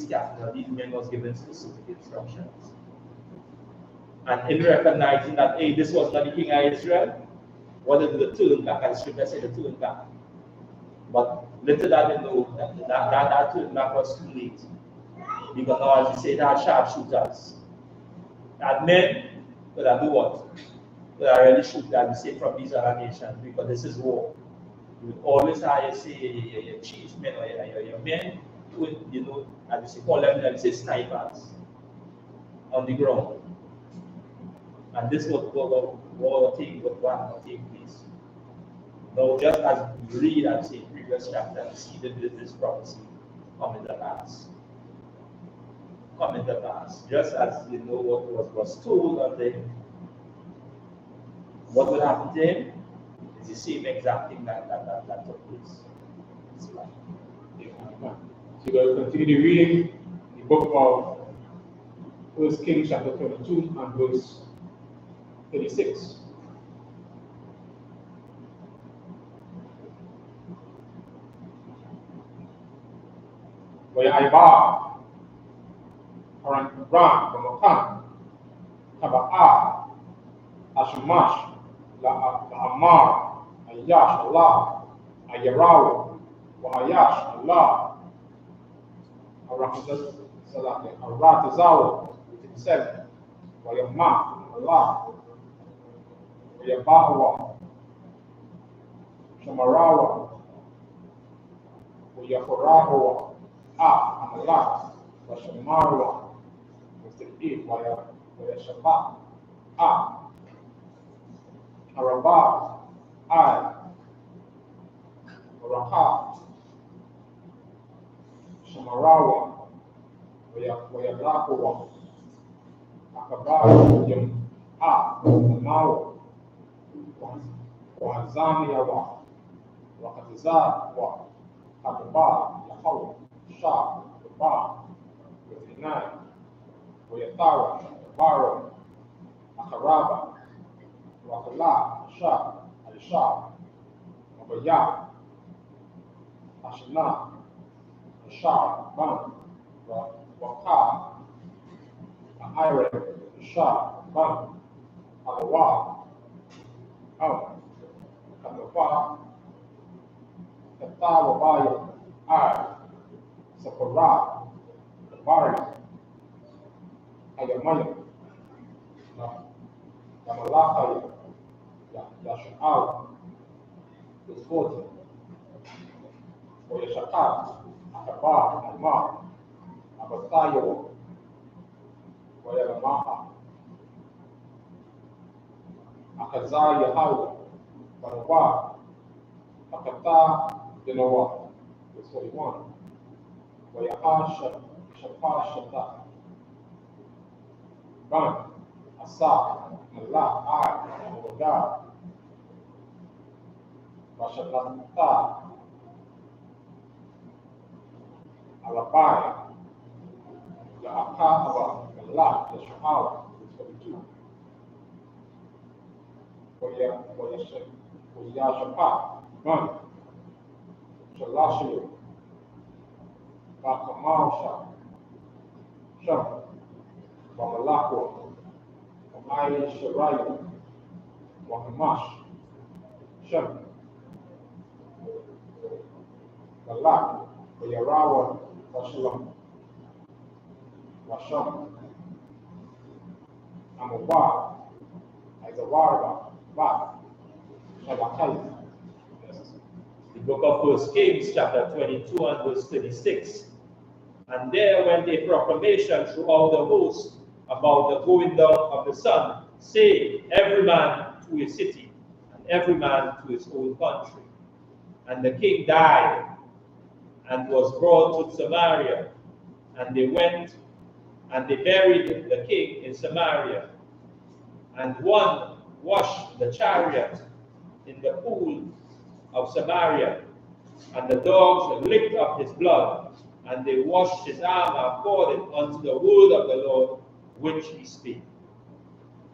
captains, these men was given specific instructions. And in recognizing that, hey, this was not the king of Israel, what is the turn back? I should say the turn back. But little that they know that turn back was too late. Because now, as you say, that sharpshooters. That men could have do what? Could have really shoot, as you say, from these other nations, because this is war. You would always have, your chief men or your men, would, as you say, call them, as you say, snipers on the ground. And this was what take place. Now, just as you read and say previous chapter, and see this prophecy coming to pass. Coming to pass. Just as what was told of them, what will happen to him is the same exact thing that took place. So we'll continue reading the book of 1 Kings chapter 22 and verse 36. ويعيبا أران إبرام ومكان تبعا أشماش لأمار أياش الله أيراو وأياش الله أراتزاو وتنسل ويما الله ويباهوا شمراوا ويفراهوا الله وشماروا وتقيد ويشبع أرباب ورخاء شمراوا ويبلاقوا أكبار يم وماو وهزانيا وقتزاء وأكبار يحول شعب أكبار وثنان ويطاوى بارو أخرابا وقلاع شعب الشعب وبياع أشنا الشعب بان وقاع أعير الشعب بان الواء أو كالوفاء كالطاوى بايو سفراء باري أيامي Malachi, Yasha'al, is 40. Yasha'at, Akabar, Amar, Abatayo, Yamaha, Akazar Yahweh, Barawa, Akata, Denoa, is 41. Yahash, Shapar, Shata, Ban, Asaf, Allah, God, Mashallah, Alabai, the Akahaba, Allah, the Shahara, is 42. Yashapa, Man, Shalashu, Bakamal Sham, Bamalako, Maya Sharayu, وهماش شم بلاك ويراون وشلم وشم أموار Izawarba Bat Shabakai. The book of 1 Kings, chapter 22 and verse 36. And there went a proclamation throughout the host about the going down of the sun, saying, every man to his city, and every man to his own country. And the king died, and was brought to Samaria. And they went, and they buried the king in Samaria. And one washed the chariot in the pool of Samaria, and the dogs licked up his blood, and they washed his armor according unto the word of the Lord which he spake.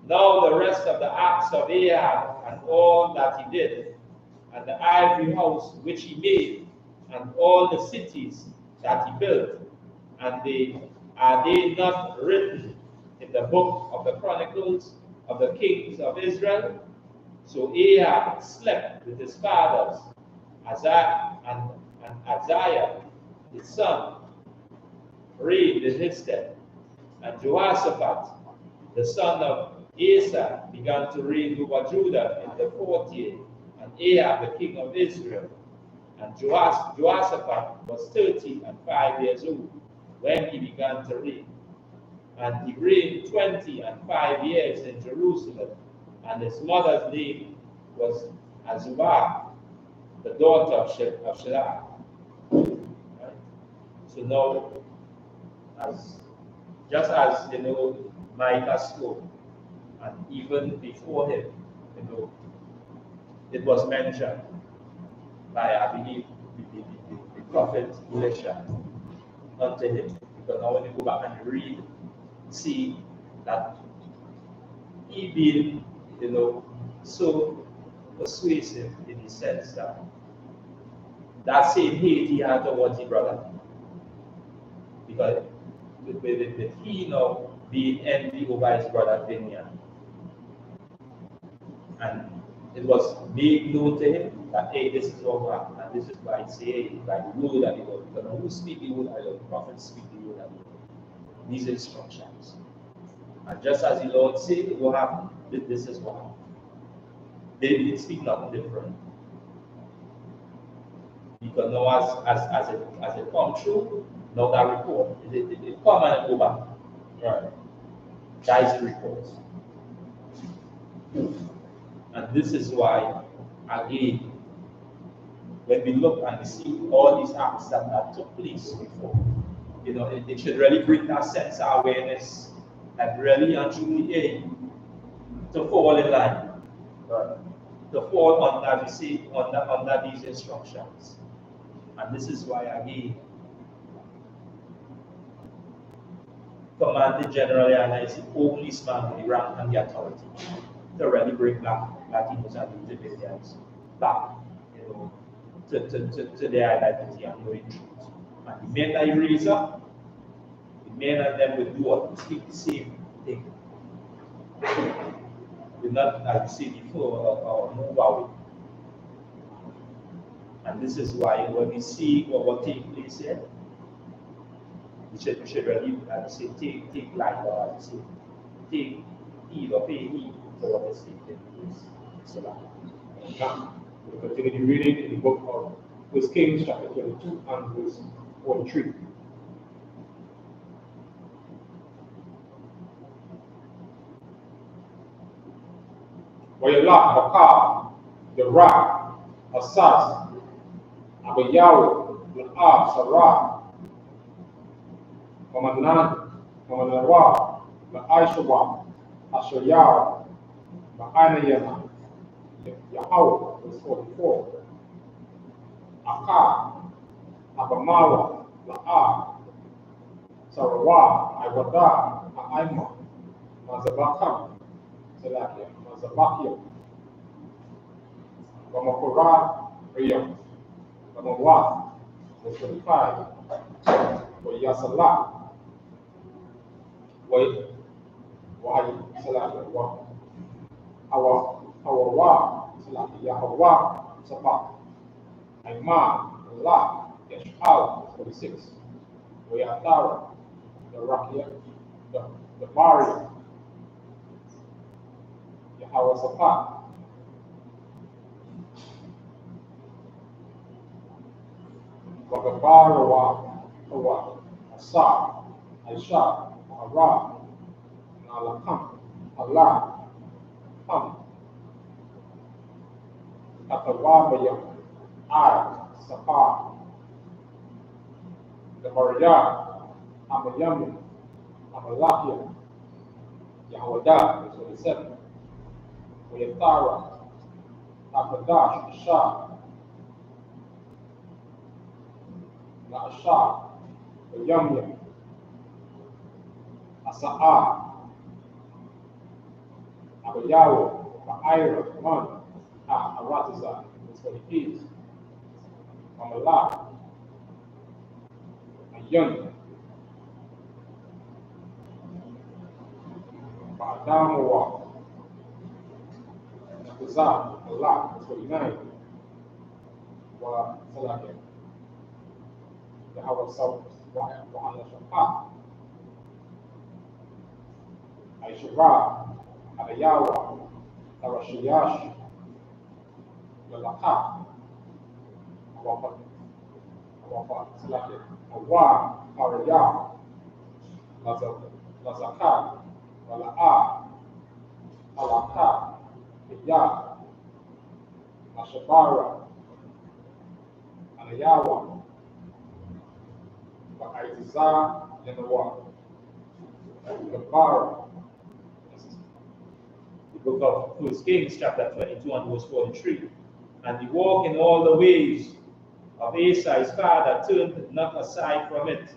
Now the rest of the acts of Ahab, and all that he did, and the ivory house which he made, and all the cities that he built, and are they not written in the book of the Chronicles of the kings of Israel? So Ahab slept with his fathers, and Isaiah, his son, reigned in his stead. And Jehoshaphat, the son of Asa, began to reign over Judah in the 4th year, and Ahab, the king of Israel. And Jehoshaphat was 35 years old when he began to reign. And he reigned 25 years in Jerusalem. And his mother's name was Isupk, the daughter of SHALAM. Right? So now, just as Micah spoke, and even before him, it was mentioned by, I believe, the prophet Elisha unto him. Because now when you go back and read, see that he being, so persuasive in the sense that that same hate he had towards his brother. Because with he now being envy over his brother Benjamin. And it was made known to him that, hey, this is what happened, and this is why I say, by the word that he will. Because who speak the word, the prophets speak the word that he will. These instructions. And just as the Lord said, what happened, this is what happened. They didn't speak nothing different. Because now as it come true, now that report, it come and go back. Right. That is the report. And this is why, again, when we look and we see all these acts that took place before, it should really bring that sense of awareness and really and truly aim to fall in line, right? To fall under these instructions. And this is why, again, commanded General YAHANNA is the only man with the rank and the authority to really bring back Latinos and Individuals back, to their identity and knowing truth. And the men that he raised up, the men and them will do what? Speak the same thing. Will not, as you see before, or move away. And this is why when we see what takes place here, we should really, as you say, take light, or as you say, take heed or pay heed to what is taking place. So now, we'll continue reading in the book of 1 Kings, chapter 22, and verse 43. ويلاق بقاء الراء الساس أبياو الآب سراء ومن الروا لآيشوا أشياو بآنينا يهو verse 44. Aka Abamawa La'a Sarawa Iwada Aima Mazabakam Salakia Mazabakia Wamakura Riyam Wamawa verse 25. Wayasala Way Salakia Awa Hawa, Yahweh, Sabbath, Aiman, Allah, Yeshal, 46. Wayatara, the Rakia, the Bari, Yahweh Sabbath, Bagabarawa, Hawa, Asa, I.S.U.P.K, Ara, Nalakam, Allah, Ham, Katawabaya, I.S.U.P.K, the Maria, Amayami, Amalakia, Yahweh, 27. Wayatara, Nakadash, Shah, Naasha, Yamya, Asa'a, Abayawo, Ba'ira, Man, Aratiza, 28. Amala, Ayun, Ba'adamuwa, Nakuzah, Allah, 29. Wa Salake, Yahweh Sabbath, GEN.YAHANNA, I.S.U.P.K, Adayawa, Tarashiyash, Lalaka, Awafa, Salake, Awa, Paraya, Lazaka, Wala'a, Alaka, Iya, Ashabara, Anayawa, Ba'aitiza, Yanawa, Gabara. The book of 1 Kings, chapter 22 and verse 43. And he walked in all the ways of Asa his father, turned not aside from it,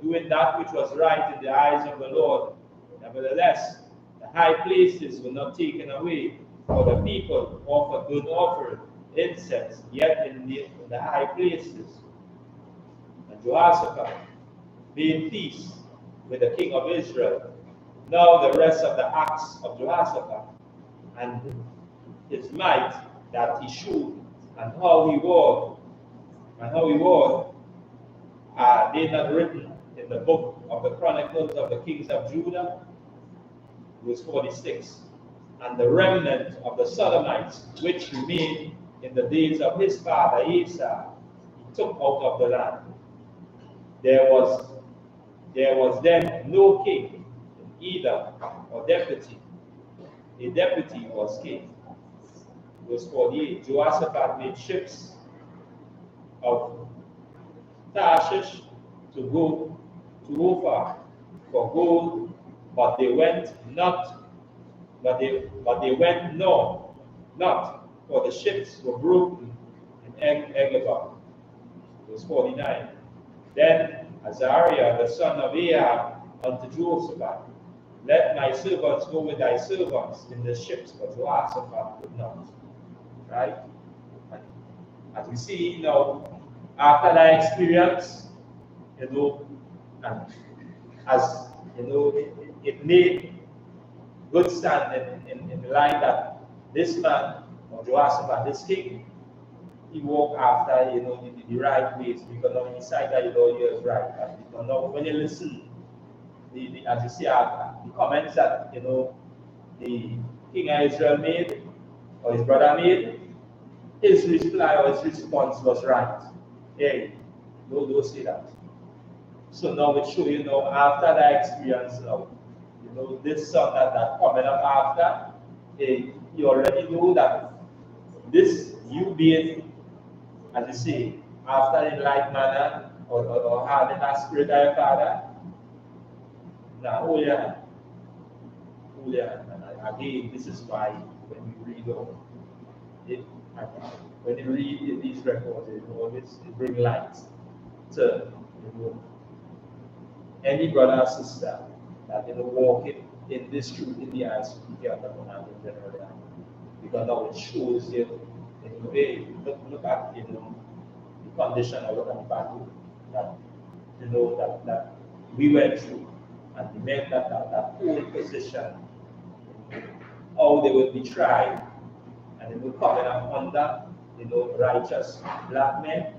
doing that which was right in the eyes of the Lord. Nevertheless, the high places were not taken away, for the people offered good offering, incense, yet in the high places. And Jehoshaphat made peace with the king of Israel. Now the rest of the acts of Jehoshaphat and his might that he showed, and how he was, are they not written in the book of the Chronicles of the kings of Judah? Verse 46. And the remnant of the Sodomites, which remained in the days of his father Asa, he took out of the land. There was then no king in Edom or deputy. A deputy was king. Verse 48. Jehoshaphat made ships of Tarshish to go to Ophir for gold, but they went not, for the ships were broken in Eglah. Verse 49. Then Azariah the son of Ahab unto Jehoshaphat, let my servants go with thy servants in the ships, but Jehoshaphat could not. Right? And as we see now, after that experience, and as it made good stand in the line that this man, or Jehoshaphat, this king, he walked after the right ways, because now he decided that he is right. And because now when you listen, as you see the comments that the king of Israel made, or his brother made, his reply or his response was right. Hey, don't say that. So now it shows after that experience this son that coming up after, you already know that this you being, as you say, after in like manner or having that spirit of your father. Now, and again, this is why when we read it, when you read these records, it brings light to any brother or sister that walking in this truth in the I.S.U.P.K of the command in general. Because now it shows you, hey, look at the condition or look at the battle that we went through, and the men that whole position, how they will be tried, And if you come in under, righteous black men,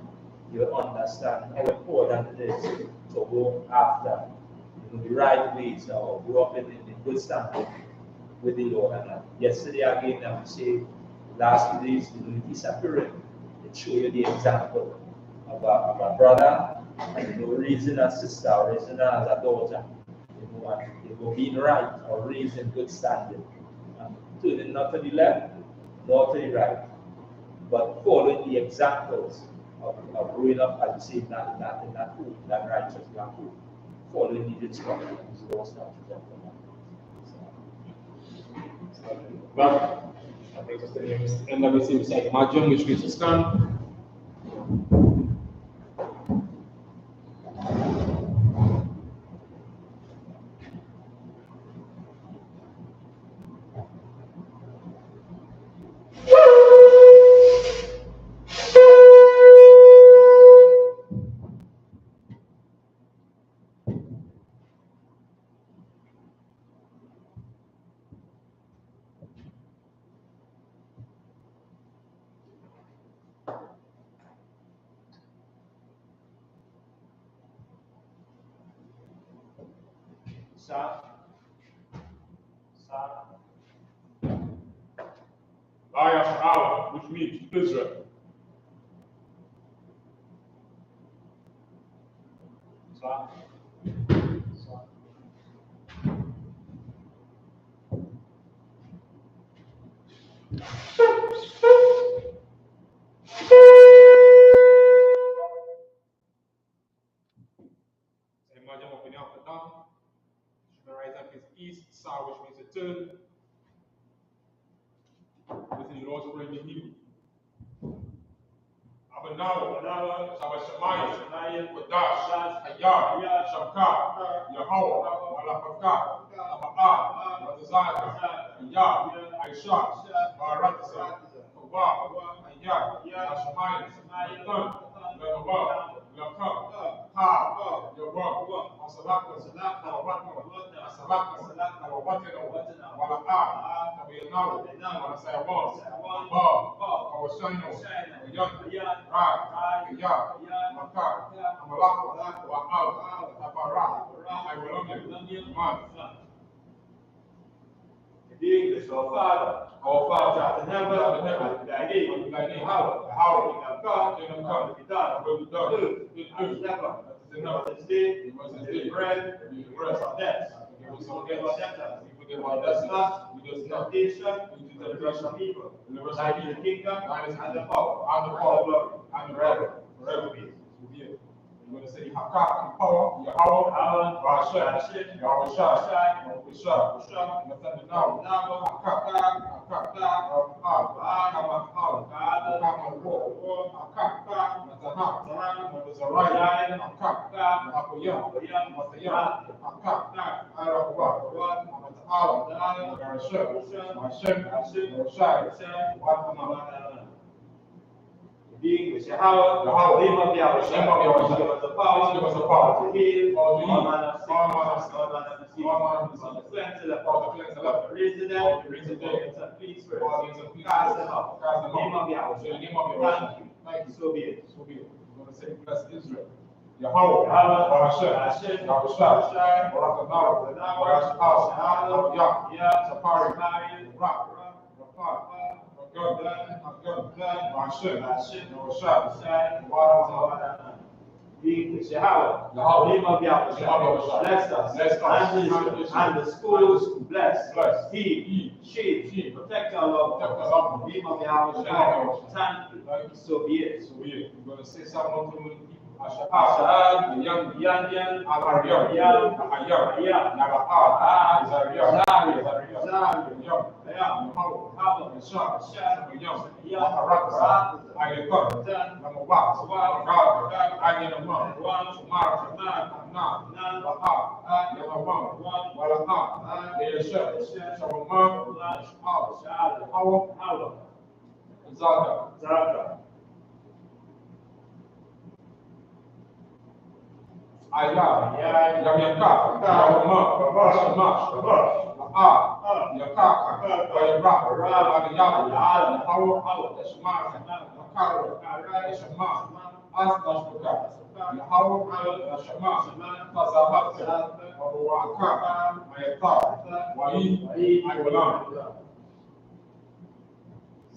you understand how important it is to go after the right ways or grow up in good standing with the Lord. And yesterday again, I would say, last few days, the Isupk, it showed you the example of a brother, and raising a sister, or raising her as a daughter, and being right or raised in good standing. Turning not to the left, nor to the right, but following the examples of growing up, as you say, in that food, that righteous black food, following the instructions, those types of But I think it's the name is NWC beside Imagine, which means to stand. I.S.U.P.K, which means Israel. Imagine opening up the down. The right hand is east, south, which means a turn. This is Lord's prayer in Hebrew. Abanawa, Sabbath, Kodash, Hayar, Shamka, Yahweh, Malapaka, Abaa, Razazaka, Yah, I.S.U.P.K, Baratasa, Kobah, Hayar, Hashemayim, Yatan, Lanawa, Lakam, Ha, Yawah, Asalaka, Awatna, Asalaka, Awatna, Walaka, Tabianawa, Walasayawaz, Ba, Awashano, Yan, Ra, Ya, Maka, Amalaka, Wa'al, Tapara, Iwalamian, Man. The English, our Father, in heaven, thy name, how, kingdom come, be done, will be done, as never, this day, bread, rest of death, forgive our debtors, forgive our debtors, we do not temptation, into the rest of evil, thine is the kingdom, and the power, and the glory, and forever, forever be. You're going to say, you have power, Yahweh, Hashem, Yahweh Shai, Nothing now, Being with Yahweh, name of Yahweh, give us the power to heal, all manner of sickness, all manner of disease, to cleanse the power, raise the dead, and please for cast them out. Name of Yahweh, thank you, so be it. I'm going to say, bless Israel. Yahweh, Hashem, Yahweh Shai, Barakanawa, Yah, Sapari, Rak, Yahweh, name of Yahweh, bless us, and the schools, bless, he, she, protect our love, name of Yahweh, thank you, so be it. You're going to say something to me. Asad, Yan, Amarya, Ayah, Nabah, Zaria,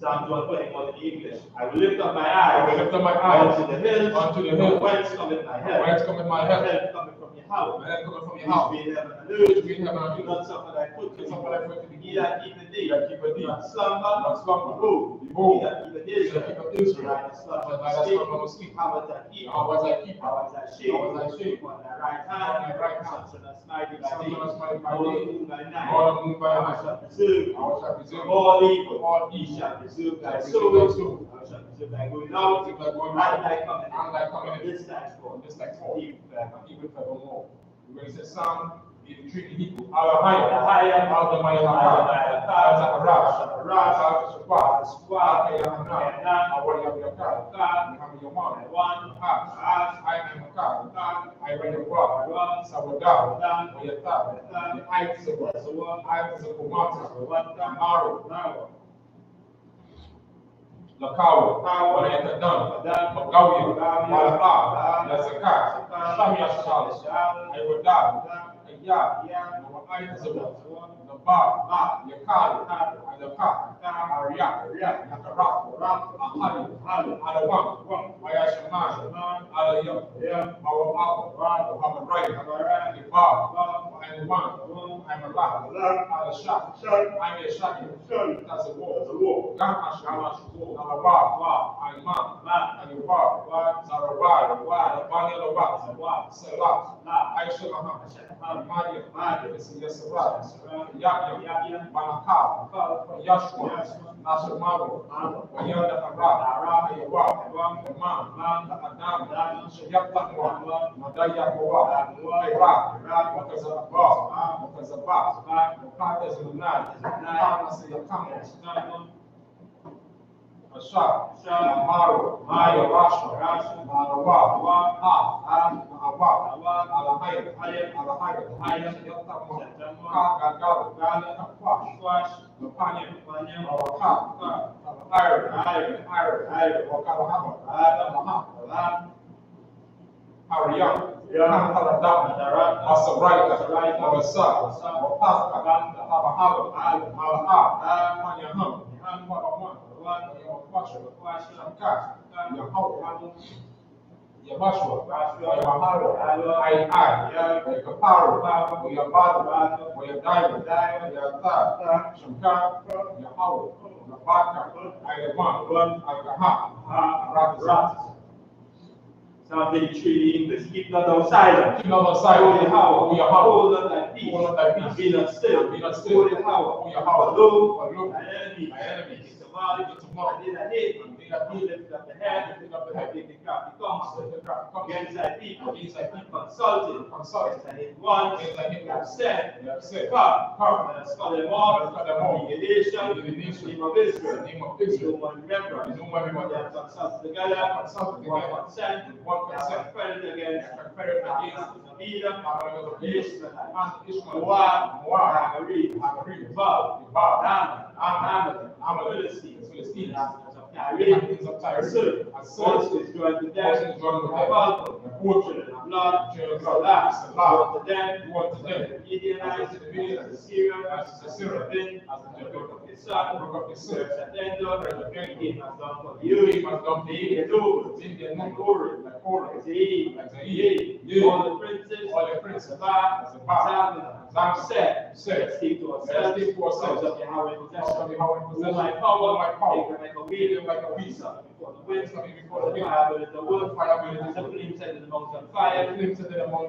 Psalm 121 in English. I will lift up my eyes. I will lift up my eyes unto the hills. unto the hills. Whence cometh my help? Whence cometh my help? Help coming from Yahweh. My help cometh from Yahweh. Which made heaven and earth. Which made heaven and Do earth. not suffer thy foot to be moved. He that keepeth thee. That keepeth thee. Not slumber. Not slumber. Behold. Behold. He that keepeth Israel. That keepeth Israel. Neither slumber Neither nor slumber nor sleep. sleep. How was thy keep? How was thy keeper? How was thy shade? How was thy shade? On thy right hand. On thy right hand. Sun shall not smite thee by Sun day. shall not smite thee by Nor the day. moon by night. Nor the moon by Thou night. shalt preserve thee. Thou shalt preserve From all evil. all He evil. shall preserve thy Shall soul. preserve thy soul. Thou shalt preserve thy going out. Preserve thy going And out. thy coming in. And thy coming in. This time forth. This time forth. Even forever. Even forevermore. We're going to say Psalm 83 in Hebrew. Alahaya, Alahaya, Aldamaya, Alahaya, Zaharash, Zaharash, Al-Shafat, Squad, Al-Yahanna, Awal-Yabiyakar, Muhammad Yaman, I-Am-Akar, I-Rayawar, Sawadar, Wayatar, I-Tzakumata, Maru, Lakawa, Walayatadam, Magawi, Malaka, Yazakat, Shamia Shal, Aywadad, Ayah, I-Tzawa, Nabar, Yakar, Ayakar, Ariyak, Yakarak, Ahali, Alawam, Ayashaman, Alayam, Awam, Muhammad Rai, Ibar, Ayman, Aymallah, Al-Shah, I'm a Shaki, that's a war, Gamash, Alawar, Ayman, Ayubar, Zarabar, Banyalabat, Salat, Aisha Madia, Yasara, Yahya, Malakal, Yashua, Nasamaru, Ayanda Arab, Ayawa, Imam, Adam, Shayatahwa, Madaya Hoa, Iraq, Makazabat, Mukatas Lunad, Nasayakam, Ashar, Maru, Maya Rasha, Marawa, Awa, Alahayat, Alahayat, Yatamwa, Kagagal, Gala, Lapanya, Awaka, Iron, Wakalaha, Ariam, Karadam, Asarika, Mawasa, Wapaka, Tabahalo, Malaha, Panyaham, Hanwarawan, Yamashua, Yamaharo, I, Kaparu, Yabadu, Yadaibu, Yata, Shamka, Yahaw, Nabaka, Ayaman, Agaha, Rat. Psalm 83 in English. Keep not thou silent. Keep not thou silent. Holy Yahweh, Hold not thy peace. Hold not thy peace. Be not still. Be not still. Holy Yahweh, Lo, thy enemies. enemies. Tomorrow, and they that hate thee, he lifted up the head, they become against thy people, consulted, and in one, they have said, come, and has cut them off, the nation, name of Israel, no one remember, they have consulted together, one consent, confederate against Edom, Ishmael, Moab, Hagarid, Ammon, Philistines, Kings of Tyre, Moses joined with them, children of blood, Salah, to them, Midianites, the Syrians, the book of his son, he has done for you, the all the princes, Zabin, said, speak to ourselves of Yahweh possession, who my power, like a wheel, like a visa, before the wind, before the fire, with the wood, the flame set in the mountain fire,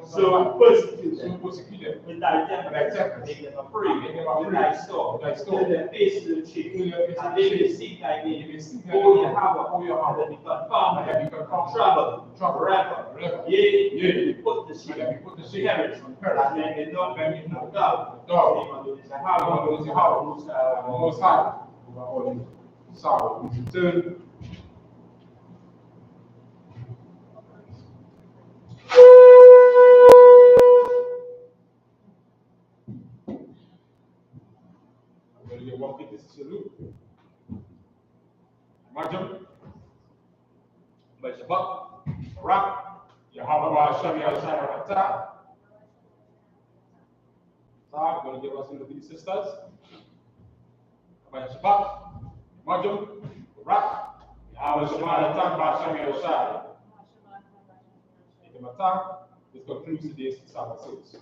so persecute them, with thy temper, make them afraid, with thy sword, turn their face to the cheek, and they will seek thy name, O Yahweh, and they become trouble, forever, yea, put the sheep, perish, and then they don't bend no doubt, Most High, sorry, turn. going to get 150 salute. Imagine. By Sabbath, Barak, Yahweh Hashem Yahshua Rakata. So, going to give us into these sisters. By Sabbath, Imagine, Barak, Yahweh Hashem Yahshua. This concludes today's Sabbath service.